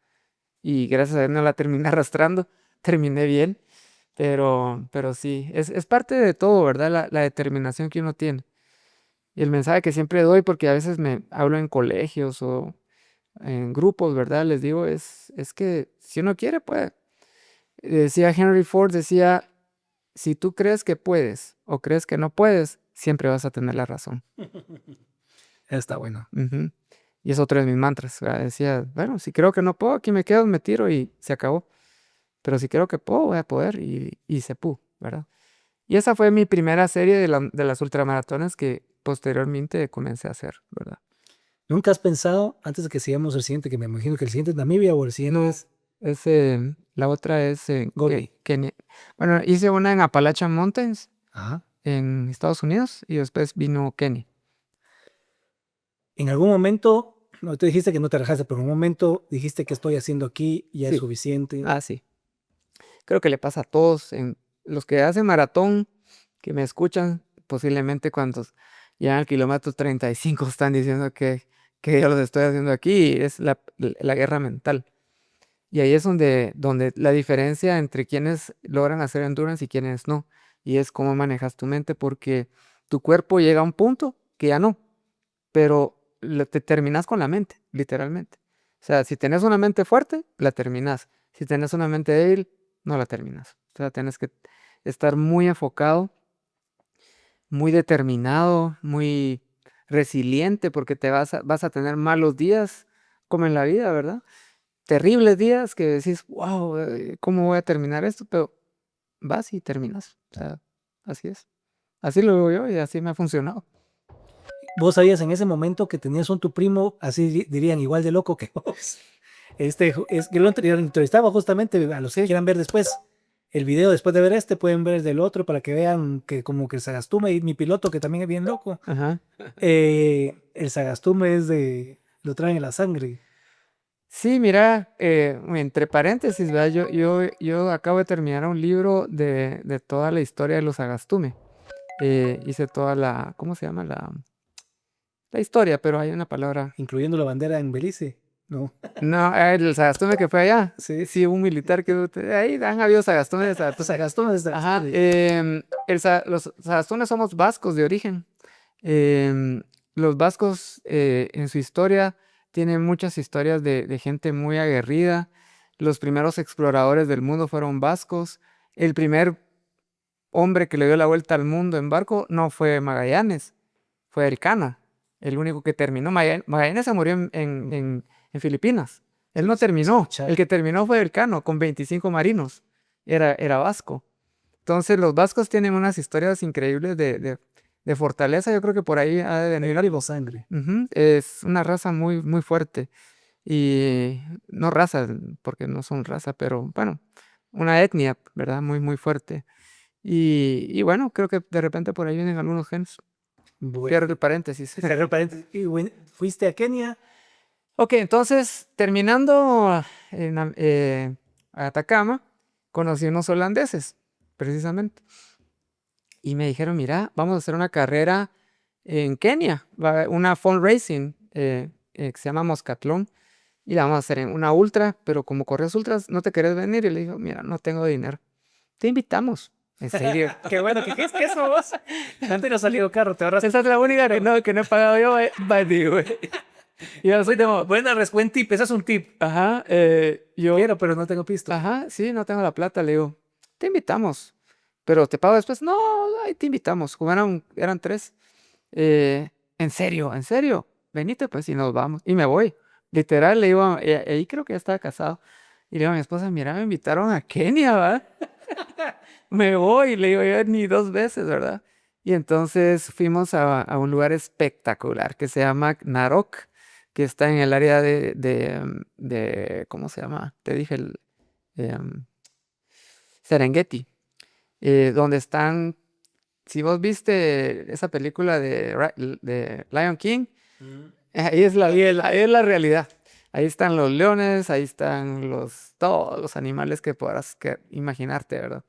Y gracias a Dios no la terminé arrastrando. Terminé bien. Pero sí, es parte de todo, ¿verdad? La determinación que uno tiene. Y el mensaje que siempre doy, porque a veces me hablo en colegios o en grupos, ¿verdad? Les digo, es que si uno quiere, puede. Decía Henry Ford, decía, si tú crees que puedes o crees que no puedes, siempre vas a tener la razón. Está bueno. Ujú. Y es otro de mis mantras, ¿verdad? Decía, bueno, si creo que no puedo, aquí me quedo, me tiro y se acabó. Pero si creo que puedo, voy a poder y se pudo, ¿verdad? Y esa fue mi primera serie de las ultramaratones que posteriormente comencé a hacer, ¿verdad? ¿Nunca has pensado, antes de que sigamos el siguiente, que me imagino que el siguiente es Namibia o el siguiente No, es la otra es Gobi? Kenia. Bueno, hice una en Appalachian Mountains, Ajá. en Estados Unidos, y después vino Kenia. En algún momento, no, tú dijiste que no te rajaste, pero en un momento dijiste que estoy haciendo aquí, ya es Sí. suficiente. Ah, sí. Creo que le pasa a todos, los que hacen maratón, que me escuchan, posiblemente cuando llegan al kilómetro 35 están diciendo que yo los estoy haciendo aquí, es la guerra mental. Y ahí es donde la diferencia entre quienes logran hacer endurance y quienes no. Y es cómo manejas tu mente, porque tu cuerpo llega a un punto que ya no, pero te terminas con la mente, literalmente. O sea, si tenés una mente fuerte, la terminas. Si tenés una mente débil, no la terminas. O sea, tienes que estar muy enfocado, muy determinado, muy resiliente, porque vas a tener malos días, como en la vida, ¿verdad? Terribles días que decís, wow, ¿cómo voy a terminar esto? Pero vas y terminas. O sea, así es. Así lo veo yo y así me ha funcionado. Vos sabías en ese momento que tenías tu primo, así dirían, igual de loco que vos. Es que lo entrevistaba justamente, a los que quieran ver después el video, después de ver pueden ver el del otro para que vean que como que el Sagastume y mi piloto, que también es bien loco. Ajá. El Sagastume lo traen en la sangre. Sí, mira, entre paréntesis, ¿verdad? Yo acabo de terminar un libro de toda la historia de los Agastume. Hice toda ¿cómo se llama? La historia, pero hay una palabra. Incluyendo la bandera en Belice. No. No, el Sagastume que fue allá. Sí. Sí, un militar que... Ahí han habido Sagastumes. Pues Sagastumes. Ajá. Los Sagastunes somos vascos de origen. Los vascos en su historia tienen muchas historias de gente muy aguerrida. Los primeros exploradores del mundo fueron vascos. El primer hombre que le dio la vuelta al mundo en barco no fue Magallanes, fue Elcana, el único que terminó. Magallanes se murió en Filipinas. Él no terminó. El que terminó fue Elcano con 25 marinos. Era vasco. Entonces los vascos tienen unas historias increíbles de fortaleza. Yo creo que por ahí ha de venir. Vivo sangre. Es una raza muy, muy fuerte. Y no raza, porque no son raza, pero bueno, una etnia, ¿verdad? Muy, muy fuerte. Y bueno, creo que de repente por ahí vienen algunos genes. Bueno, Cierro el paréntesis. cerré paréntesis. Fuiste a Kenia. Ok, entonces, terminando en Atacama, conocí unos holandeses, precisamente. Y me dijeron, mira, vamos a hacer una carrera en Kenia, una fundraising que se llama Moscatlón. Y la vamos a hacer en una ultra, pero como corres ultras, ¿no te querés venir? Y le digo, mira, no tengo dinero. Te invitamos. En serio. Qué bueno, ¿qué es eso vos? Antes no ha salido carro, te ahorras. Esa es la única que no he pagado yo, güey. Yo así como, Buen tip, ese es un tip. ajá, yo, Quiero, pero no tengo pisto. ajá, sí, no tengo la plata, le digo, te invitamos, pero te pago después. No, ahí te invitamos. Como eran tres. En serio, venite pues y nos vamos. Y me voy. Literal, le digo, ahí creo que ya estaba casado. Y le digo a mi esposa, mira, me invitaron a Kenia, ¿va? Me voy, le digo, yo ni 2 veces, ¿verdad? Y entonces fuimos a un lugar espectacular que se llama Narok, que está en el área ¿cómo se llama? Te dije, Serengeti, donde están, si vos viste esa película de Lion King, ahí es la realidad. Ahí están los leones, ahí están todos los animales que podrás imaginarte, ¿verdad?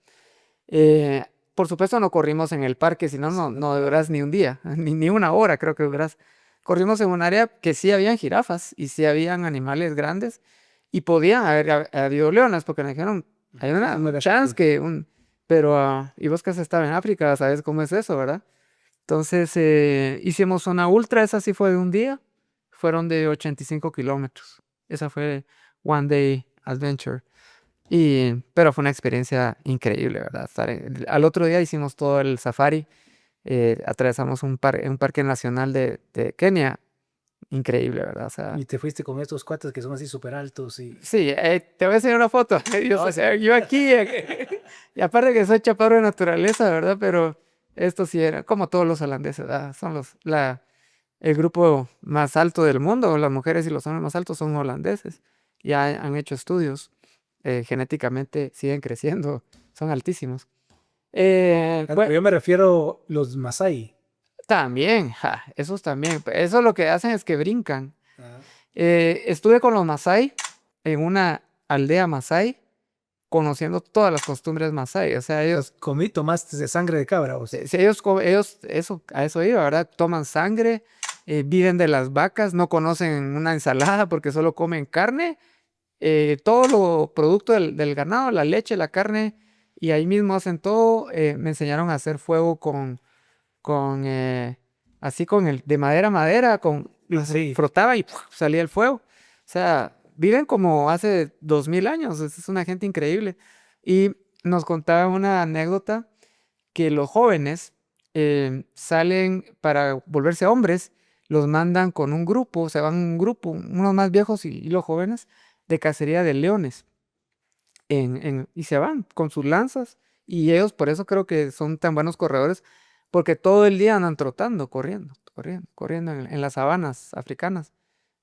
Por supuesto no corrimos en el parque, si no, no duras ni un día, ni una hora creo que duras. Corrimos en un área que sí habían jirafas y sí habían animales grandes y podían haber habido leones porque nos dijeron, hay una chance pero y vos que has estado en África, sabes cómo es eso, ¿verdad? Entonces hicimos una ultra, esa sí fue de un día, fueron de 85 kilómetros. Esa fue One Day Adventure. Pero fue una experiencia increíble, ¿verdad? Al otro día hicimos todo el safari, atravesamos un parque nacional de Kenia, increíble, ¿verdad? O sea, Y te fuiste con estos cuates que son así súper altos y... sí, te voy a enseñar una foto. Yo aquí, y aparte que soy chaparro de naturaleza, ¿verdad? Pero esto sí era, como todos los holandeses, ¿verdad? Son el grupo más alto del mundo, las mujeres y los hombres más altos son holandeses. Ya han hecho estudios, genéticamente siguen creciendo, son altísimos. Bueno, Yo me refiero los Masai. también, esos también. Eso lo que hacen es que brincan. Estuve con los Masai en una aldea Masai, conociendo todas las costumbres Masai. O sea, ellos, Tomaste de sangre de cabra. O sea, si a eso iba, ¿verdad? Toman sangre, viven de las vacas, no conocen una ensalada porque solo comen carne. Todo lo producto del ganado, la leche, la carne, y ahí mismo hacen todo. Me enseñaron a hacer fuego así de madera a madera, sí. frotaba y ¡puf! Salía el fuego. O sea, viven como hace 2000 años, es una gente increíble. Y nos contaba una anécdota que los jóvenes salen para volverse hombres, los mandan con un grupo, se van un grupo, unos más viejos y los jóvenes, de cacería de leones. Y se van con sus lanzas. Y ellos por eso creo que son tan buenos corredores, porque todo el día andan trotando, corriendo en las sabanas africanas,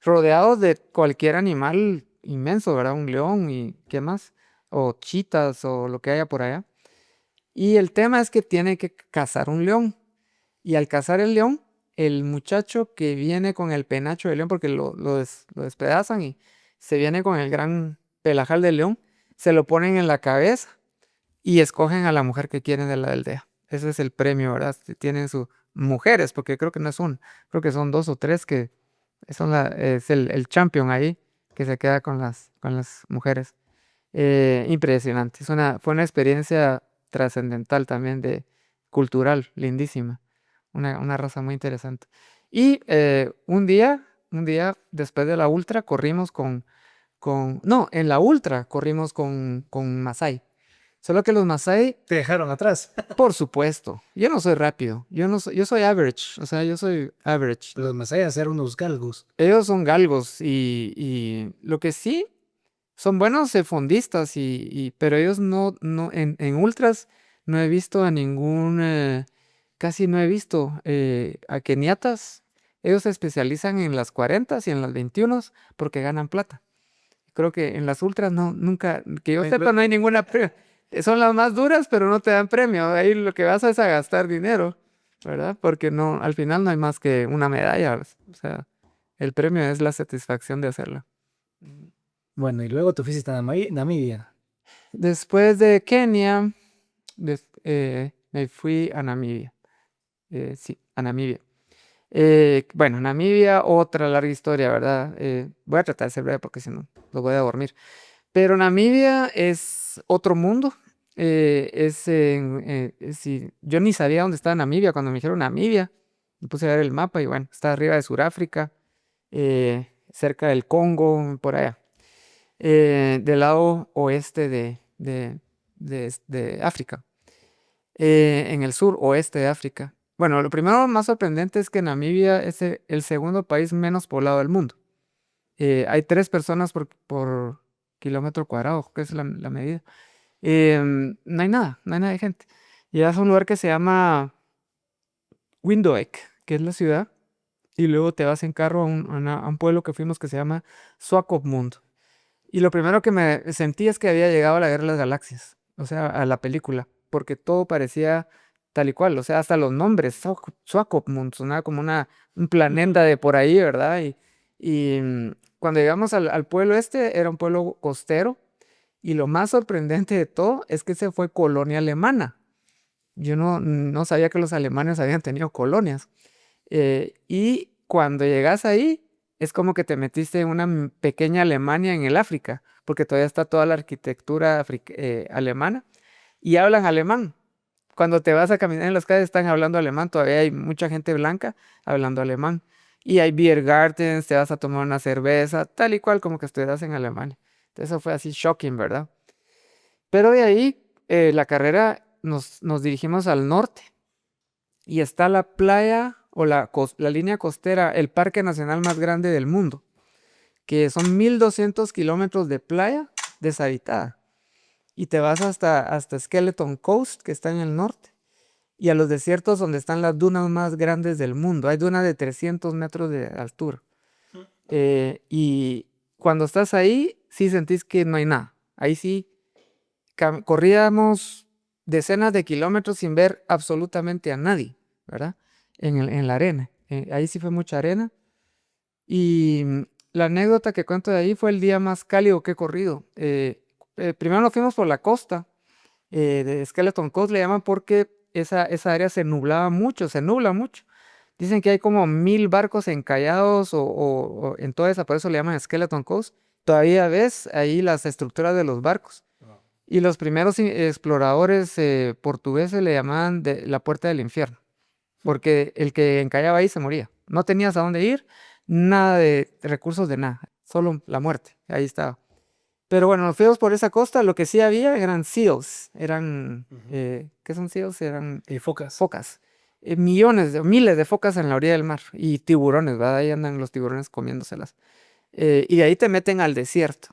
rodeados de cualquier animal inmenso, ¿verdad? Un león y qué más, o chitas o lo que haya por allá. Y el tema es que tiene que cazar un león. Y al cazar el león, el muchacho que viene con el penacho del león, porque lo despedazan y se viene con el gran pelajal del león, se lo ponen en la cabeza y escogen a la mujer que quieren de la aldea. Ese es el premio, ¿verdad? Tienen sus mujeres, porque creo que no es una, creo que son 2 o 3 que es el champion ahí, que se queda con las mujeres. Impresionante. Fue una experiencia trascendental también cultural, lindísima. Una raza muy interesante. Y un día después de la ultra corrimos no, en la ultra corrimos con Masai. Solo que los Masai, Te dejaron atrás. por supuesto, yo no soy rápido, yo soy average, o sea, yo soy average. Los masayas eran unos galgos. Ellos son galgos y lo que sí, son buenos fondistas, pero ellos no en ultras no he visto a casi no he visto a keniatas. Ellos se especializan en las 40 y en las 21 porque ganan plata. Creo que en las ultras nunca, que yo sepa, no hay ninguna son las más duras, pero no te dan premio. Ahí lo que vas es a gastar dinero, ¿verdad? Porque no, al final no hay más que una medalla. O sea, el premio es la satisfacción de hacerla. Bueno, y luego tú fuiste a Namibia. Después de Kenia, me fui a Namibia. Sí, a Namibia. Bueno, Namibia, otra larga historia, ¿verdad? Voy a tratar de ser breve porque si no, lo voy a dormir. Pero Namibia es otro mundo. Sí, yo ni sabía dónde estaba Namibia. Cuando me dijeron Namibia, me puse a ver el mapa y bueno, está arriba de Sudáfrica, cerca del Congo, por allá. Del lado oeste de África, en el sur oeste de África. Bueno, lo primero más sorprendente es que Namibia es el segundo país menos poblado del mundo. Hay 3 personas por kilómetro cuadrado, que es la medida. No hay nada, no hay nada de gente. Llegas a un lugar que se llama Windhoek, que es la ciudad, y luego te vas en carro a un pueblo que fuimos que se llama Swakopmund. Y lo primero que me sentí es que había llegado a la Guerra de las Galaxias, o sea, a la película, porque todo parecía tal y cual, o sea, hasta los nombres, Swakopmund, sonaba como un planeta de por ahí, ¿verdad? Cuando llegamos al pueblo era un pueblo costero, y lo más sorprendente de todo es que se fue colonia alemana. Yo no sabía que los alemanes habían tenido colonias. Y cuando llegas ahí, es como que te metiste en una pequeña Alemania en el África, porque todavía está toda la arquitectura alemana y hablan alemán. Cuando te vas a caminar en las calles están hablando alemán, todavía hay mucha gente blanca hablando alemán. Y hay beer gardens, te vas a tomar una cerveza, tal y cual como que estuvieras en Alemania. Entonces eso fue así shocking, ¿verdad? Pero de ahí la carrera nos dirigimos al norte y está la playa o la línea costera, el parque nacional más grande del mundo, que son 1200 kilómetros de playa deshabitada. Y te vas hasta Skeleton Coast, que está en el norte, y a los desiertos donde están las dunas más grandes del mundo. Hay dunas de 300 metros de altura. Y cuando estás ahí, sí sentís que no hay nada. Ahí sí corríamos decenas de kilómetros sin ver absolutamente a nadie, ¿verdad? En la arena. Ahí sí fue mucha arena. Y la anécdota que cuento de ahí fue el día más cálido que he corrido. Primero nos fuimos por la costa de Skeleton Coast, le llaman porque esa área se nubla mucho. Dicen que hay como 1000 barcos encallados o en toda esa, por eso le llaman Skeleton Coast. Todavía ves ahí las estructuras de los barcos. Y los primeros exploradores portugueses le llamaban la puerta del infierno, porque el que encallaba ahí se moría. No tenías a dónde ir, nada de recursos de nada, solo la muerte, ahí estaba. Pero bueno, nos fuimos por esa costa, lo que sí había eran seals, ¿qué son seals? Eran focas. Miles de focas en la orilla del mar y tiburones, ¿verdad? Ahí andan los tiburones comiéndoselas. Y de ahí te meten al desierto.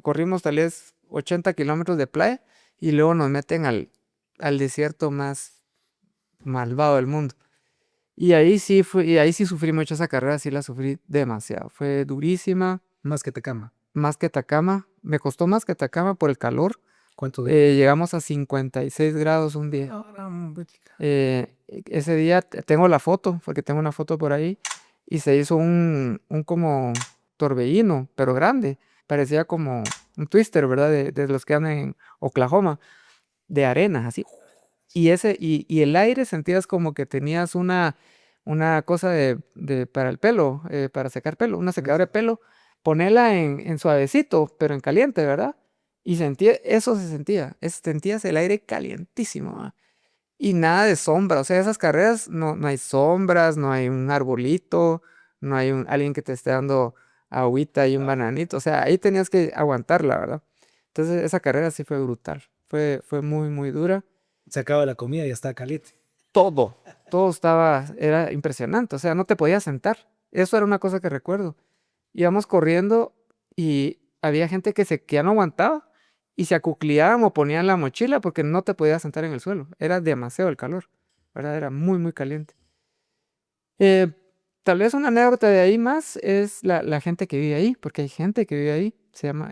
Corrimos tal vez 80 kilómetros de playa y luego nos meten al desierto más malvado del mundo. Y ahí sí sufrí mucho esa carrera, sí la sufrí demasiado. Fue durísima. Más que Tacama. Más que Atacama. Me costó más que Atacama por el calor. ¿Cuánto llegamos a 56 grados un día. Ese día tengo la foto, porque tengo una foto por ahí, y se hizo un como torbellino, pero grande. Parecía como un twister, ¿verdad? De los que andan en Oklahoma, de arena, así. Y el aire sentías como que tenías una cosa para el pelo, para secar pelo, una secadora de pelo, ponela en suavecito, pero en caliente, ¿verdad? Y sentía, eso se sentía, sentías el aire calientísimo, ¿va? Y nada de sombra, o sea, esas carreras no hay sombras, no hay un arbolito, no hay alguien que te esté dando agüita y un bananito, o sea, ahí tenías que aguantarla, ¿verdad? Entonces esa carrera sí fue brutal, fue muy, muy dura. Se acaba la comida y ya está caliente. Todo, todo estaba, era impresionante, o sea, no te podías sentar. Eso era una cosa que recuerdo. Íbamos corriendo y había gente que ya no aguantaba y se acucliaban o ponían la mochila porque no te podías sentar en el suelo. Era demasiado el calor, ¿verdad? Era muy, muy caliente. Eh, Tal vez una anécdota de ahí más es la gente que vive ahí, porque hay gente que vive ahí.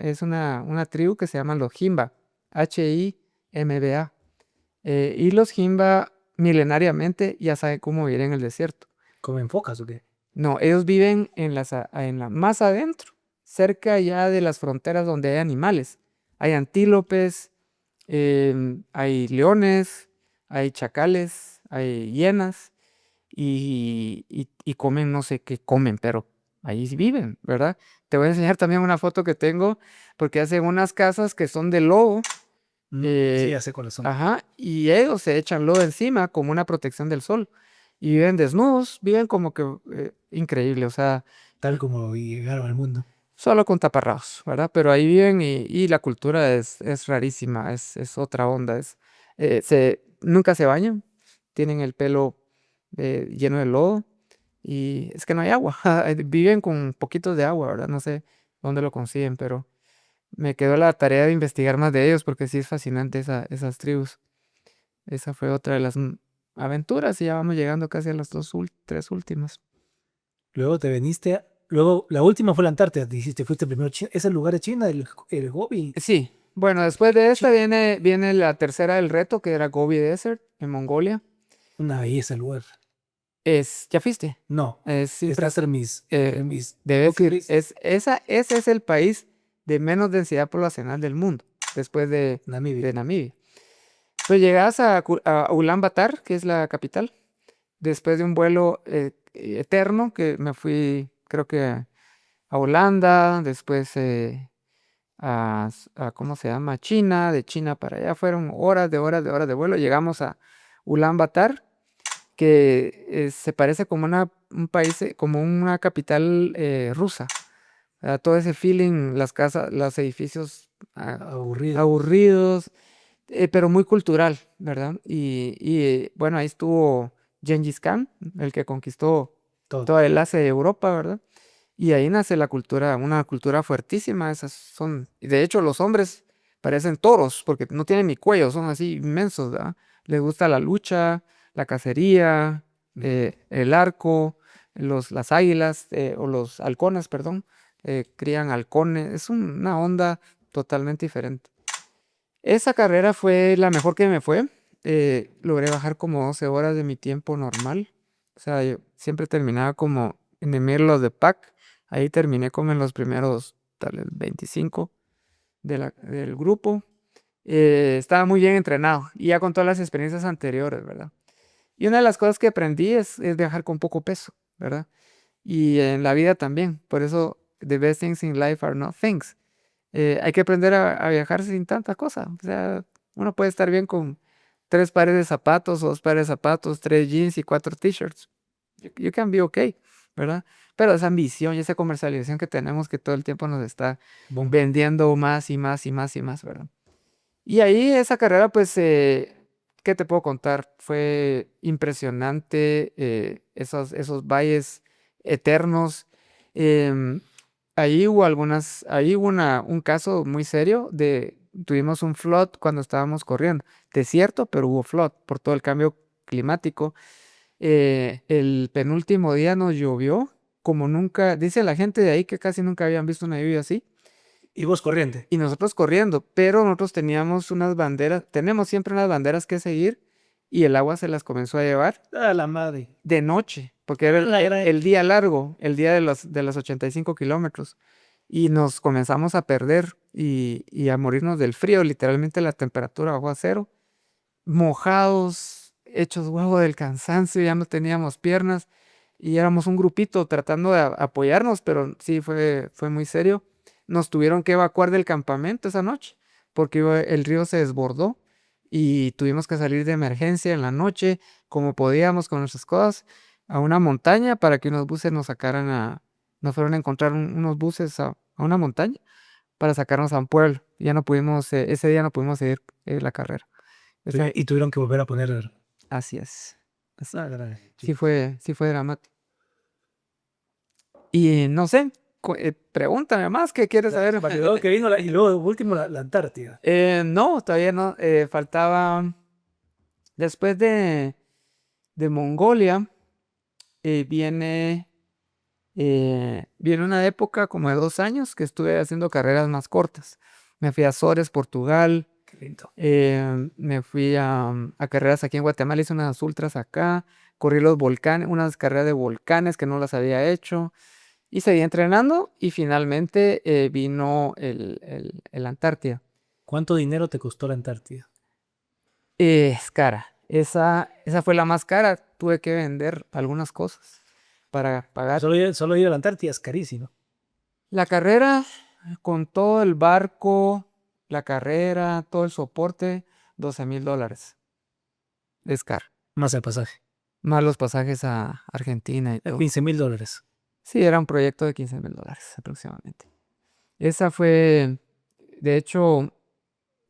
Es una tribu que se llama los Jimba, Himba. Y los Jimba milenariamente ya saben cómo vivir en el desierto. ¿Comen focas o qué? No, ellos viven más adentro, cerca ya de las fronteras donde hay animales. Hay antílopes, hay leones, hay chacales, hay hienas y comen, no sé qué comen, pero ahí sí viven, ¿verdad? Te voy a enseñar también una foto que tengo porque hacen unas casas que son de lobo. Sí, eh, ya sé cuáles son. ajá, y ellos se echan lodo encima como una protección del sol. Y viven desnudos, viven como que increíble, o sea, Tal como llegaron al mundo. solo con taparrabos, ¿verdad? Pero ahí viven y la cultura es rarísima, es otra onda. Nunca se bañan, tienen el pelo lleno de lodo y es que no hay agua. Viven con poquitos de agua, ¿verdad? No sé dónde lo consiguen, pero me quedó la tarea de investigar más de ellos porque sí es fascinante esas tribus. Esa fue otra de las aventuras y ya vamos llegando casi a las tres últimas. Luego te veniste. Luego, la última fue la Antártida. Dijiste, fuiste primero a China. ¿Es el lugar de China, el Gobi? Sí, bueno, después de esta viene la tercera del reto, que era Gobi Desert en Mongolia. Una belleza el lugar. ¿Ya fuiste? No, Es está impres- entre mis, eh, en mis Debes bucket ir. list. Ese es el país de menos densidad poblacional del mundo, después Namibia. de Namibia. Pues llegas a Ulan Bator, que es la capital, después de un vuelo eterno que me fui, creo que a Holanda, después ¿cómo se llama? China, de China para allá, fueron horas de horas de horas de vuelo. Llegamos a Ulan Bator, que se parece como un país, como una capital rusa. Todo ese feeling, las casas, los edificios Aburrido. aburridos, pero muy cultural, ¿verdad? Bueno, ahí estuvo Gengis Khan, el que conquistó Todo. toda el Asia de Europa, ¿verdad? Y ahí nace la cultura, una cultura fuertísima. Y de hecho, los hombres parecen toros, porque no tienen ni cuello, son así inmensos, ¿verdad? Les gusta la lucha, la cacería, el arco, las águilas, o los halcones, perdón, crían halcones. Es una onda totalmente diferente. Esa carrera fue la mejor que me fue. Logré bajar como 12 horas de mi tiempo normal. O sea, yo siempre terminaba como en el middle of the pack. Ahí terminé como en los primeros, tal vez 25 del grupo. Estaba muy bien entrenado y ya con todas las experiencias anteriores, ¿verdad? Y una de las cosas que aprendí es viajar con poco peso, ¿verdad? Y en la vida también. Por eso, the best things in life are not things. Hay que aprender a viajar sin tanta cosa. O sea, uno puede estar bien con 3 pares de zapatos, o 2 pares de zapatos, 3 jeans y 4 t-shirts. You can be okay, ¿verdad? Pero esa ambición y esa comercialización que tenemos que todo el tiempo nos está Boom. vendiendo más y más y más y más, ¿verdad? Y ahí esa carrera, pues, ¿qué te puedo contar? Fue impresionante, esos valles eternos. em, ahí hubo un caso muy serio tuvimos un flood cuando estábamos corriendo. Desierto, pero hubo flood por todo el cambio climático. El penúltimo día nos llovió como nunca, dice la gente de ahí que casi nunca habían visto una lluvia así. Y vos corriente. Y nosotros corriendo, pero nosotros teníamos unas banderas, tenemos siempre unas banderas que seguir y el agua se las comenzó a llevar A la madre. de noche, porque era el día largo, el día de los 85 kilómetros. Y nos comenzamos a perder y a morirnos del frío, literalmente la temperatura bajó a cero, mojados, hechos huevo del cansancio, ya no teníamos piernas y éramos un grupito tratando de apoyarnos, pero sí fue muy serio. Nos tuvieron que evacuar del campamento esa noche porque el río se desbordó y tuvimos que salir de emergencia en la noche, como podíamos con nuestras cosas, a una montaña para que unos buses nos sacaran nos fueron a encontrar unos buses a una montaña para sacarnos a un pueblo. Ya no pudimos, ese día no pudimos seguir la carrera. Y tuvieron que volver a poner... Así es. Ah, caray, Sí chicos. sí fue dramático. Y no sé, pregúntame más, ¿qué quieres saber? Vale, luego que vino y luego último la Antártida. No, todavía no. Faltaba, después de Mongolia, viene una época como de 2 años que estuve haciendo carreras más cortas. Me fui a Azores, Portugal. Qué lindo. Me fui a carreras aquí en Guatemala, hice unas ultras acá, corrí los volcanes, unas carreras de volcanes que no las había hecho, y seguí entrenando y finalmente vino el Antártida. ¿Cuánto dinero te costó la Antártida? Es cara, esa fue la más cara, tuve que vender algunas cosas para pagar. Solo ir a la Antártida es carísimo. La carrera, con todo el barco, la carrera, todo el soporte, $12,000. Es caro. Más el pasaje. Más los pasajes a Argentina y todo. $15,000. Sí, era un proyecto de $15,000 aproximadamente. Esa fue, de hecho,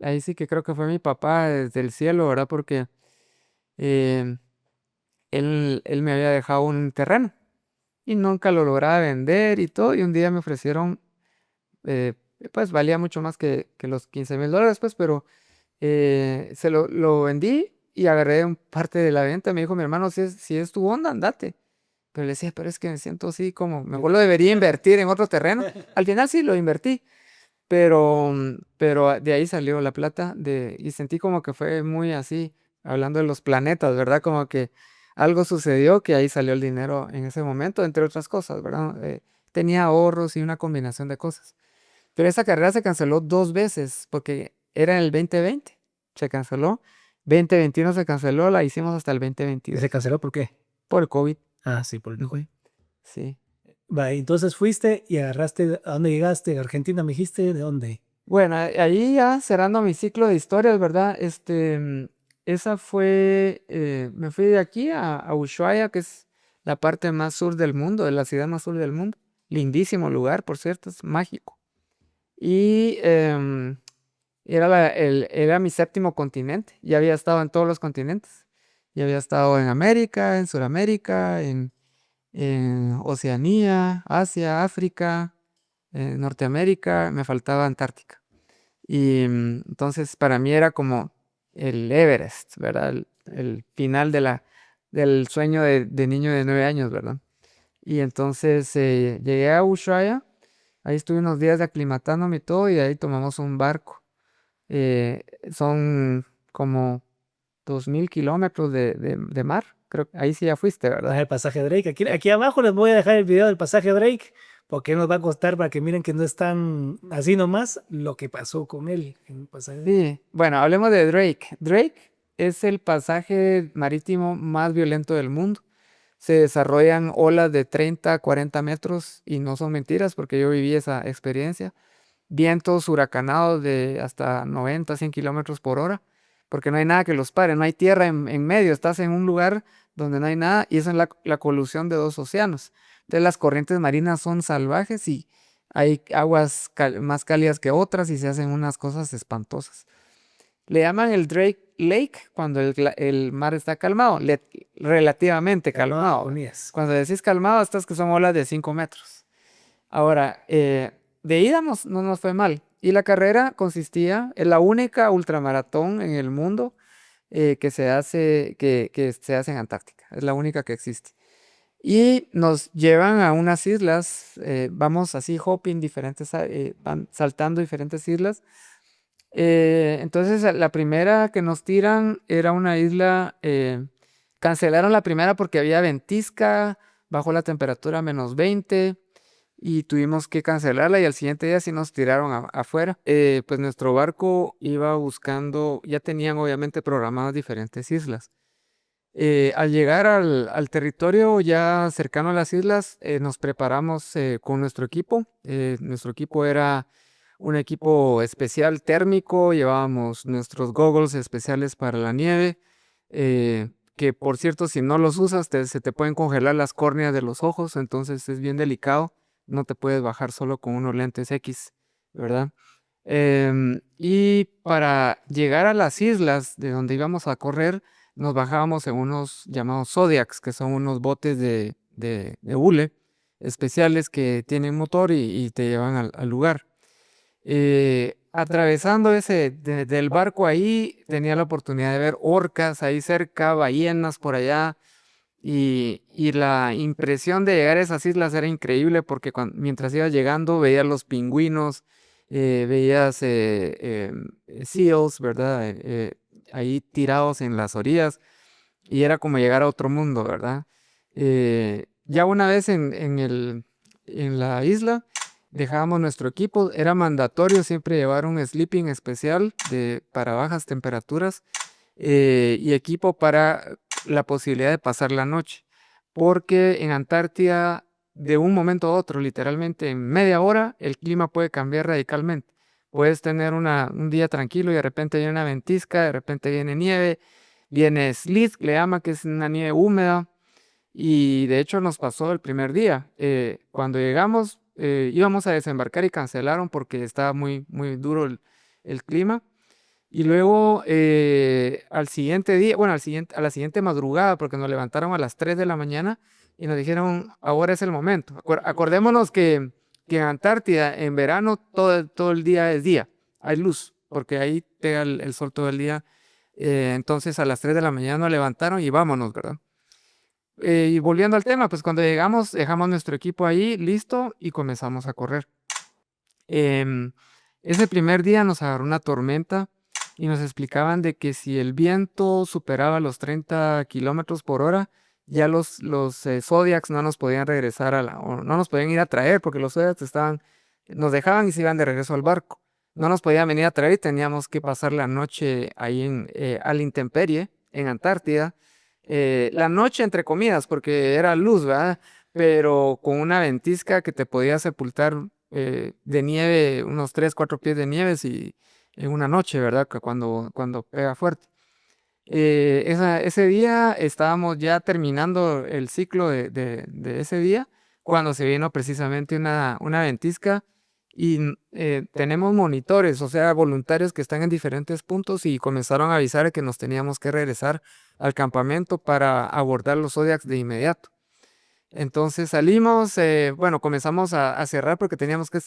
ahí sí que creo que fue mi papá desde el cielo, ¿verdad? Porque eh, él me había dejado un terreno y nunca lo lograba vender y todo. Y un día me ofrecieron, eh, pues valía mucho más que los $15,000, pues, pero lo vendí y agarré parte de la venta. Me dijo mi hermano, si es tu onda, andate. Pero le decía, pero es que me siento así como, mejor lo debería invertir en otro terreno. Al final sí lo invertí, pero de ahí salió la plata y sentí como que fue muy así, hablando de los planetas, ¿verdad? Como que algo sucedió que ahí salió el dinero en ese momento, entre otras cosas, ¿verdad? Tenía ahorros y una combinación de cosas. Pero esa carrera se canceló 2 veces porque era en el 2020, se canceló. 2021 se canceló, la hicimos hasta el ¿Y 2022 se canceló por qué? por el COVID. Ah, sí, por el COVID. Sí. Va, entonces fuiste y agarraste, ¿a dónde llegaste? ¿Argentina me dijiste? ¿De dónde? Bueno, ahí ya cerrando mi ciclo de historias, ¿verdad? Esa fue, me fui de aquí a Ushuaia, que es la parte más sur del mundo, de la ciudad más sur del mundo. Lindísimo lugar, por cierto, es mágico. Y era mi séptimo continente, ya había estado en todos los continentes. Ya había estado en América, en Sudamérica, en Oceanía, Asia, África, Norteamérica, me faltaba Antártica. Y entonces para mí era como el Everest, ¿verdad? El final del sueño de niño de 9 años, ¿verdad? Y entonces llegué a Ushuaia, ahí estuve unos días aclimatándome y todo, y de ahí tomamos un barco. Son como 2,000 kilómetros de mar, creo que ahí sí ya fuiste, ¿verdad? El pasaje Drake. Aquí abajo les voy a dejar el video del pasaje Drake, porque nos va a costar para que miren que no es tan así nomás lo que pasó con él en el pasaje Drake. Sí, bueno, hablemos de Drake. Drake es el pasaje marítimo más violento del mundo. Se desarrollan olas de 30 a 40 metros y no son mentiras porque yo viví esa experiencia. Vientos huracanados de hasta 90, 100 kilómetros por hora, porque no hay nada que los pare, no hay tierra en medio, estás en un lugar donde no hay nada y esa es la colusión de dos océanos. Entonces las corrientes marinas son salvajes y hay aguas más cálidas que otras y se hacen unas cosas espantosas. Le llaman el Drake Lake cuando el mar está calmado, relativamente calmado. Cuando decís calmado, estas que son olas de 5 metros. Ahora, de ida no nos fue mal. Y la carrera consistía en la única ultramaratón en el mundo que se hace en Antártica. Es la única que existe. Y nos llevan a unas islas, vamos así hopping van saltando diferentes islas. Entonces la primera que nos tiran era una isla, cancelaron la primera porque había ventisca, bajó la temperatura a -20 y tuvimos que cancelarla y al siguiente día sí nos tiraron afuera. Pues nuestro barco iba buscando, ya tenían obviamente programadas diferentes islas. Al llegar al territorio ya cercano a las islas, nos preparamos con nuestro equipo. Nuestro equipo era un equipo especial térmico, llevábamos nuestros goggles especiales para la nieve, que por cierto, si no los usas, se te pueden congelar las córneas de los ojos, entonces es bien delicado, no te puedes bajar solo con unos lentes X, ¿verdad? Y para llegar a las islas de donde íbamos a correr, nos bajábamos en unos llamados Zodiacs, que son unos botes de hule especiales que tienen motor y te llevan al lugar. Atravesando del barco ahí, tenía la oportunidad de ver orcas ahí cerca, ballenas por allá, y la impresión de llegar a esas islas era increíble porque mientras ibas llegando veías los pingüinos, veías seals, ¿verdad? Ahí tirados en las orillas, y era como llegar a otro mundo, ¿verdad? Ya una vez en la isla, dejábamos nuestro equipo, era mandatorio siempre llevar un sleeping especial para bajas temperaturas, y equipo para la posibilidad de pasar la noche, porque en Antártida de un momento a otro, literalmente en media hora, el clima puede cambiar radicalmente. Puedes tener un día tranquilo y de repente viene una ventisca, de repente viene nieve, viene sleet, le llama, que es una nieve húmeda, y de hecho nos pasó el primer día. Cuando llegamos, íbamos a desembarcar y cancelaron porque estaba muy, muy duro el clima. Y luego al siguiente día, bueno, a la siguiente madrugada, porque nos levantaron a las 3 de la mañana y nos dijeron, ahora es el momento. Acordémonos que en Antártida, en verano, todo el día es día, hay luz, porque ahí pega el sol todo el día. Entonces a las 3 de la mañana nos levantaron y vámonos, ¿verdad? Y volviendo al tema, pues cuando llegamos, dejamos nuestro equipo ahí listo y comenzamos a correr. Em, Ese primer día nos agarró una tormenta y nos explicaban de que si el viento superaba los 30 kilómetros por hora, ya los Zodiacs no nos podían regresar o no nos podían ir a traer, porque los Zodiacs nos dejaban y se iban de regreso al barco. No nos podían venir a traer y teníamos que pasar la noche ahí a la intemperie, en Antártida. La noche entre comidas, porque era luz, ¿verdad? Pero con una ventisca que te podía sepultar de nieve, unos 3 4 pies de nieve en una noche, ¿verdad? Cuando pega fuerte. Ese día estábamos ya terminando el ciclo de ese día, cuando se vino precisamente una ventisca, y tenemos monitores, o sea, voluntarios que están en diferentes puntos, y comenzaron a avisar que nos teníamos que regresar al campamento para abordar los Zodiacs de inmediato. Entonces salimos, bueno, comenzamos a cerrar porque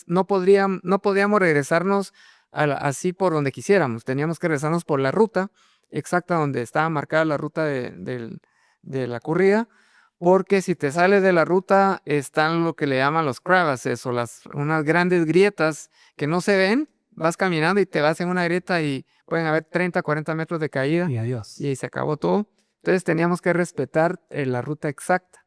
no podíamos regresarnos así por donde quisiéramos. Teníamos que regresarnos por la ruta exacta donde estaba marcada la ruta de la corrida, porque si te sales de la ruta están lo que le llaman los crevasses, o unas grandes grietas que no se ven. Vas caminando y te vas en una grieta y pueden haber 30, 40 metros de caída, Y adiós. y ahí se acabó todo. Entonces teníamos que respetar la ruta exacta.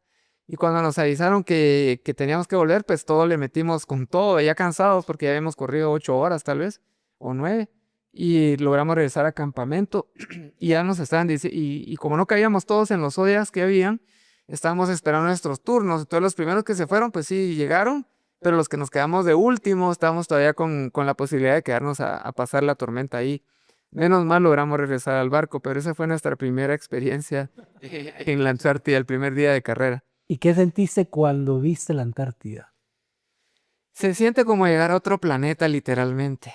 Y cuando nos avisaron que teníamos que volver, pues todo le metimos con todo, ya cansados porque ya habíamos corrido 8 horas tal vez, o 9, y logramos regresar a campamento. Y ya nos estaban diciendo, y como no caíamos todos en los días que habían, estábamos esperando nuestros turnos. Entonces los primeros que se fueron, pues sí, llegaron, pero los que nos quedamos de último, estábamos todavía con la posibilidad de quedarnos a pasar la tormenta ahí. Menos mal logramos regresar al barco, pero esa fue nuestra primera experiencia en la Antártida, el primer día de carrera. ¿Y qué sentiste cuando viste la Antártida? Se siente como llegar a otro planeta, literalmente.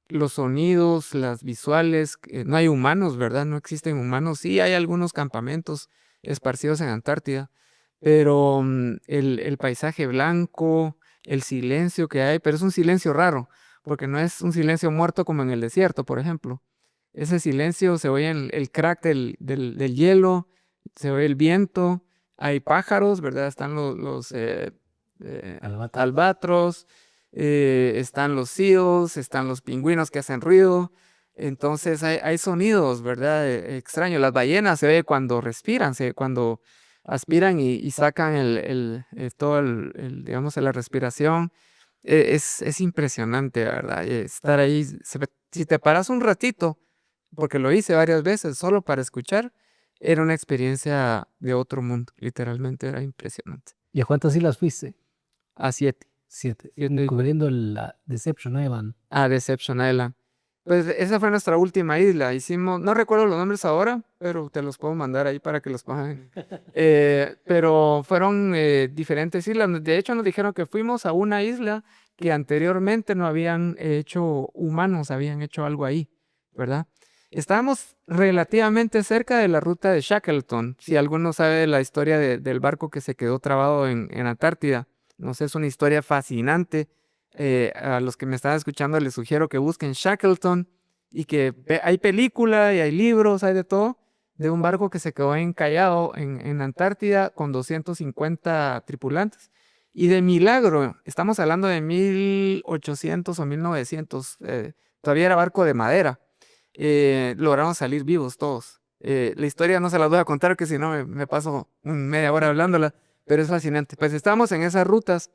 Los sonidos, las visuales, no hay humanos, ¿verdad? No existen humanos. Sí, hay algunos campamentos esparcidos en Antártida, pero el paisaje blanco, el silencio que hay, pero es un silencio raro, porque no es un silencio muerto como en el desierto, por ejemplo. Ese silencio, se oye el crack del hielo, se oye el viento, hay pájaros, ¿verdad? Están albatros, están los seals, están los pingüinos que hacen ruido. Entonces hay sonidos, ¿verdad? Extraños. Las ballenas se ve cuando respiran, cuando aspiran y sacan todo digamos, la respiración. Es impresionante, ¿verdad? Estar ahí, si te paras un ratito, porque lo hice varias veces, solo para escuchar, Era una experiencia de otro mundo, literalmente era impresionante. ¿Y a cuántas islas fuiste? A 7. 7. Siete. Cubriendo la Deception Island. A Deception Island. Pues esa fue nuestra última isla. Hicimos, no recuerdo los nombres ahora, pero te los puedo mandar ahí para que los pongan. Pero fueron diferentes islas. De hecho, nos dijeron que fuimos a una isla que anteriormente no habían hecho humanos, habían hecho algo ahí, ¿verdad? Estábamos relativamente cerca de la ruta de Shackleton. Si alguno sabe la historia del barco que se quedó trabado en Antártida, no sé, es una historia fascinante. A los que me están escuchando les sugiero que busquen Shackleton y que hay película y hay libros, hay de todo, de un barco que se quedó encallado en Antártida con 250 tripulantes. Y de milagro, estamos hablando de 1800 o 1900, todavía era barco de madera, lograron salir vivos todos. La historia no se la voy a contar, que si no me paso media hora hablándola, pero es fascinante. Pues estamos en esas rutas.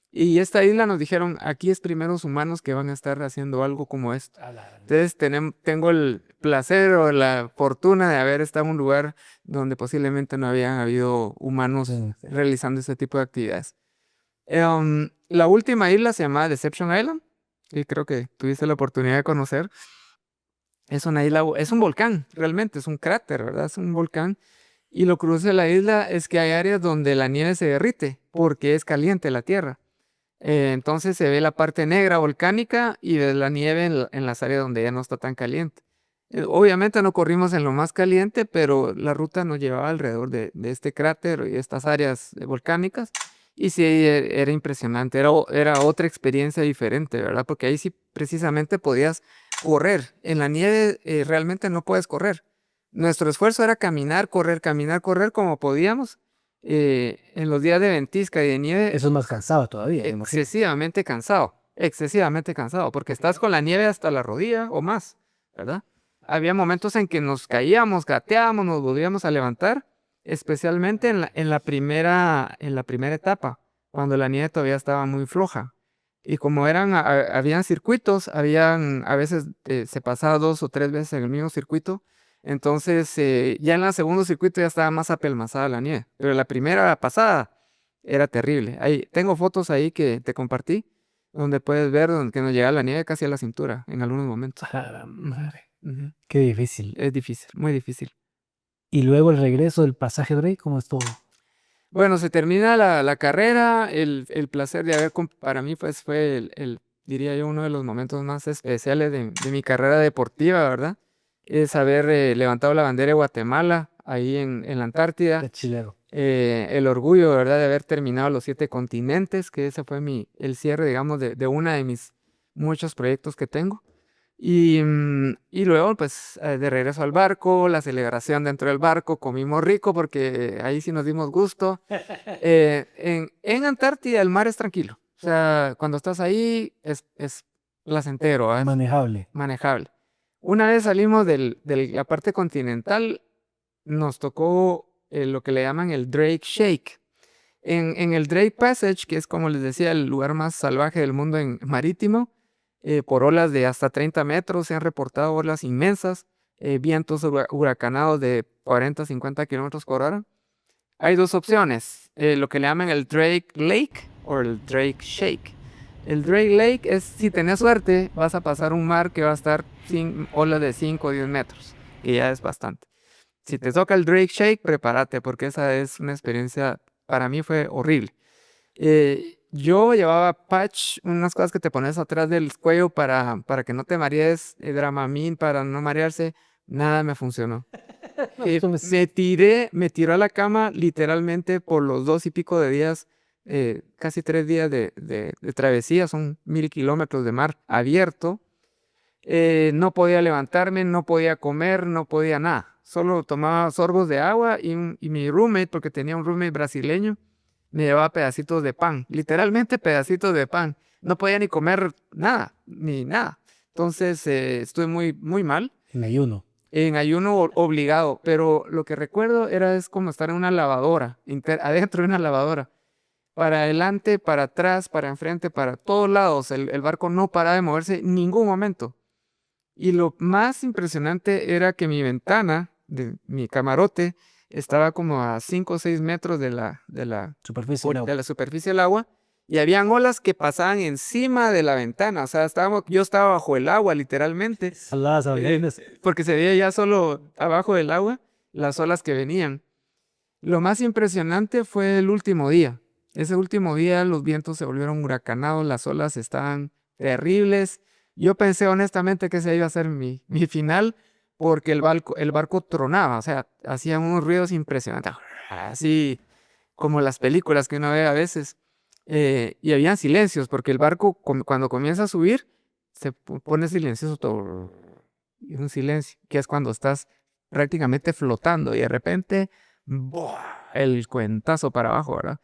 Y esta isla nos dijeron, aquí es primeros humanos que van a estar haciendo algo como esto. Entonces tengo el placer o la fortuna de haber estado en un lugar donde posiblemente no habían habido humanos realizando este tipo de actividades. La última isla se llama Deception Island, y creo que tuviste la oportunidad de conocer. Es una isla, es un volcán, realmente, es un cráter, ¿verdad? Es un volcán. Y lo curioso de la isla es que hay áreas donde la nieve se derrite porque es caliente la tierra. Entonces se ve la parte negra volcánica y ves la nieve en las áreas donde ya no está tan caliente. Obviamente no corrimos en lo más caliente, pero la ruta nos llevaba alrededor de este cráter y estas áreas volcánicas. Y sí, era impresionante, era otra experiencia diferente, ¿verdad? Porque ahí sí precisamente podías correr. En la nieve realmente no puedes correr. Nuestro esfuerzo era caminar, correr como podíamos. En los días de ventisca y de nieve, Eso es más cansado todavía. excesivamente cansado, porque estás con la nieve hasta la rodilla o más, ¿verdad? Había momentos en que nos caíamos, gateábamos, nos volvíamos a levantar, especialmente en la primera etapa, cuando la nieve todavía estaba muy floja. Y como habían circuitos, a veces se pasaba 2 o 3 veces en el mismo circuito. Entonces, ya en el segundo circuito ya estaba más apelmazada la nieve. Pero la primera pasada era terrible. Tengo fotos ahí que te compartí, donde puedes ver que nos llega la nieve casi a la cintura en algunos momentos. Madre. Ujú. Qué difícil. Es difícil, muy difícil. Y luego el regreso del pasaje break, ¿cómo estuvo? Bueno, se termina la carrera. El placer de para mí pues fue diría yo, uno de los momentos más especiales de mi carrera deportiva, ¿verdad? Es haber levantado la bandera de Guatemala ahí en la Antártida. Qué chilero. El orgullo, ¿verdad?, de haber terminado los 7 continentes, que ese fue el cierre, digamos, de una de mis muchos proyectos que tengo. Y luego, pues, de regreso al barco, la celebración dentro del barco, comimos rico porque ahí sí nos dimos gusto. En Antártida el mar es tranquilo. O sea, cuando estás ahí es placentero, es Manejable. manejable. Una vez salimos de la parte continental, nos tocó lo que le llaman el Drake Shake. En el Drake Passage, que es como les decía, el lugar más salvaje del mundo marítimo, por olas de hasta 30 metros, se han reportado olas inmensas, vientos huracanados de 40 50 kilómetros por hora. Hay 2 opciones, lo que le llaman el Drake Lake o el Drake Shake. El Drake Lake es, si tenés suerte, vas a pasar un mar que va a estar sin olas de 5 o 10 metros, que ya es bastante. Si te toca el Drake Shake, prepárate, porque esa es una experiencia, para mí fue horrible. Yo llevaba patch, unas cosas que te pones atrás del cuello para que no te marees, Dramamine para no marearse, nada me funcionó. Me tiró a la cama literalmente por los 2 y pico de días, casi 3 días de travesía, son 1000 kilómetros de mar abierto. No podía levantarme, no podía comer, no podía nada. Solo tomaba sorbos de agua y mi roommate, porque tenía un roommate brasileño, me llevaba pedacitos de pan, literalmente pedacitos de pan. No podía ni comer nada, ni nada. Entonces estuve muy, muy mal. En ayuno. En ayuno obligado, pero lo que recuerdo es como estar en una lavadora, adentro de una lavadora. Para adelante, para atrás, para enfrente, para todos lados. El barco no paraba de moverse en ningún momento. Y lo más impresionante era que mi ventana, de mi camarote estaba como a 5 o 6 metros de la Superficie del agua. de la superficie del agua y habían olas que pasaban encima de la ventana. O sea, yo estaba bajo el agua, literalmente, Saludas a porque se veía ya solo abajo del agua las olas que venían. Lo más impresionante fue el último día. Ese último día los vientos se volvieron huracanados, las olas estaban terribles. Yo pensé honestamente que ese iba a ser mi final porque el barco tronaba, o sea, hacían unos ruidos impresionantes, así como las películas que uno ve a veces. Y había silencios porque el barco cuando comienza a subir se pone silencioso todo. Y un silencio, que es cuando estás prácticamente flotando y de repente ¡buah! El cuentazo para abajo, ¿verdad?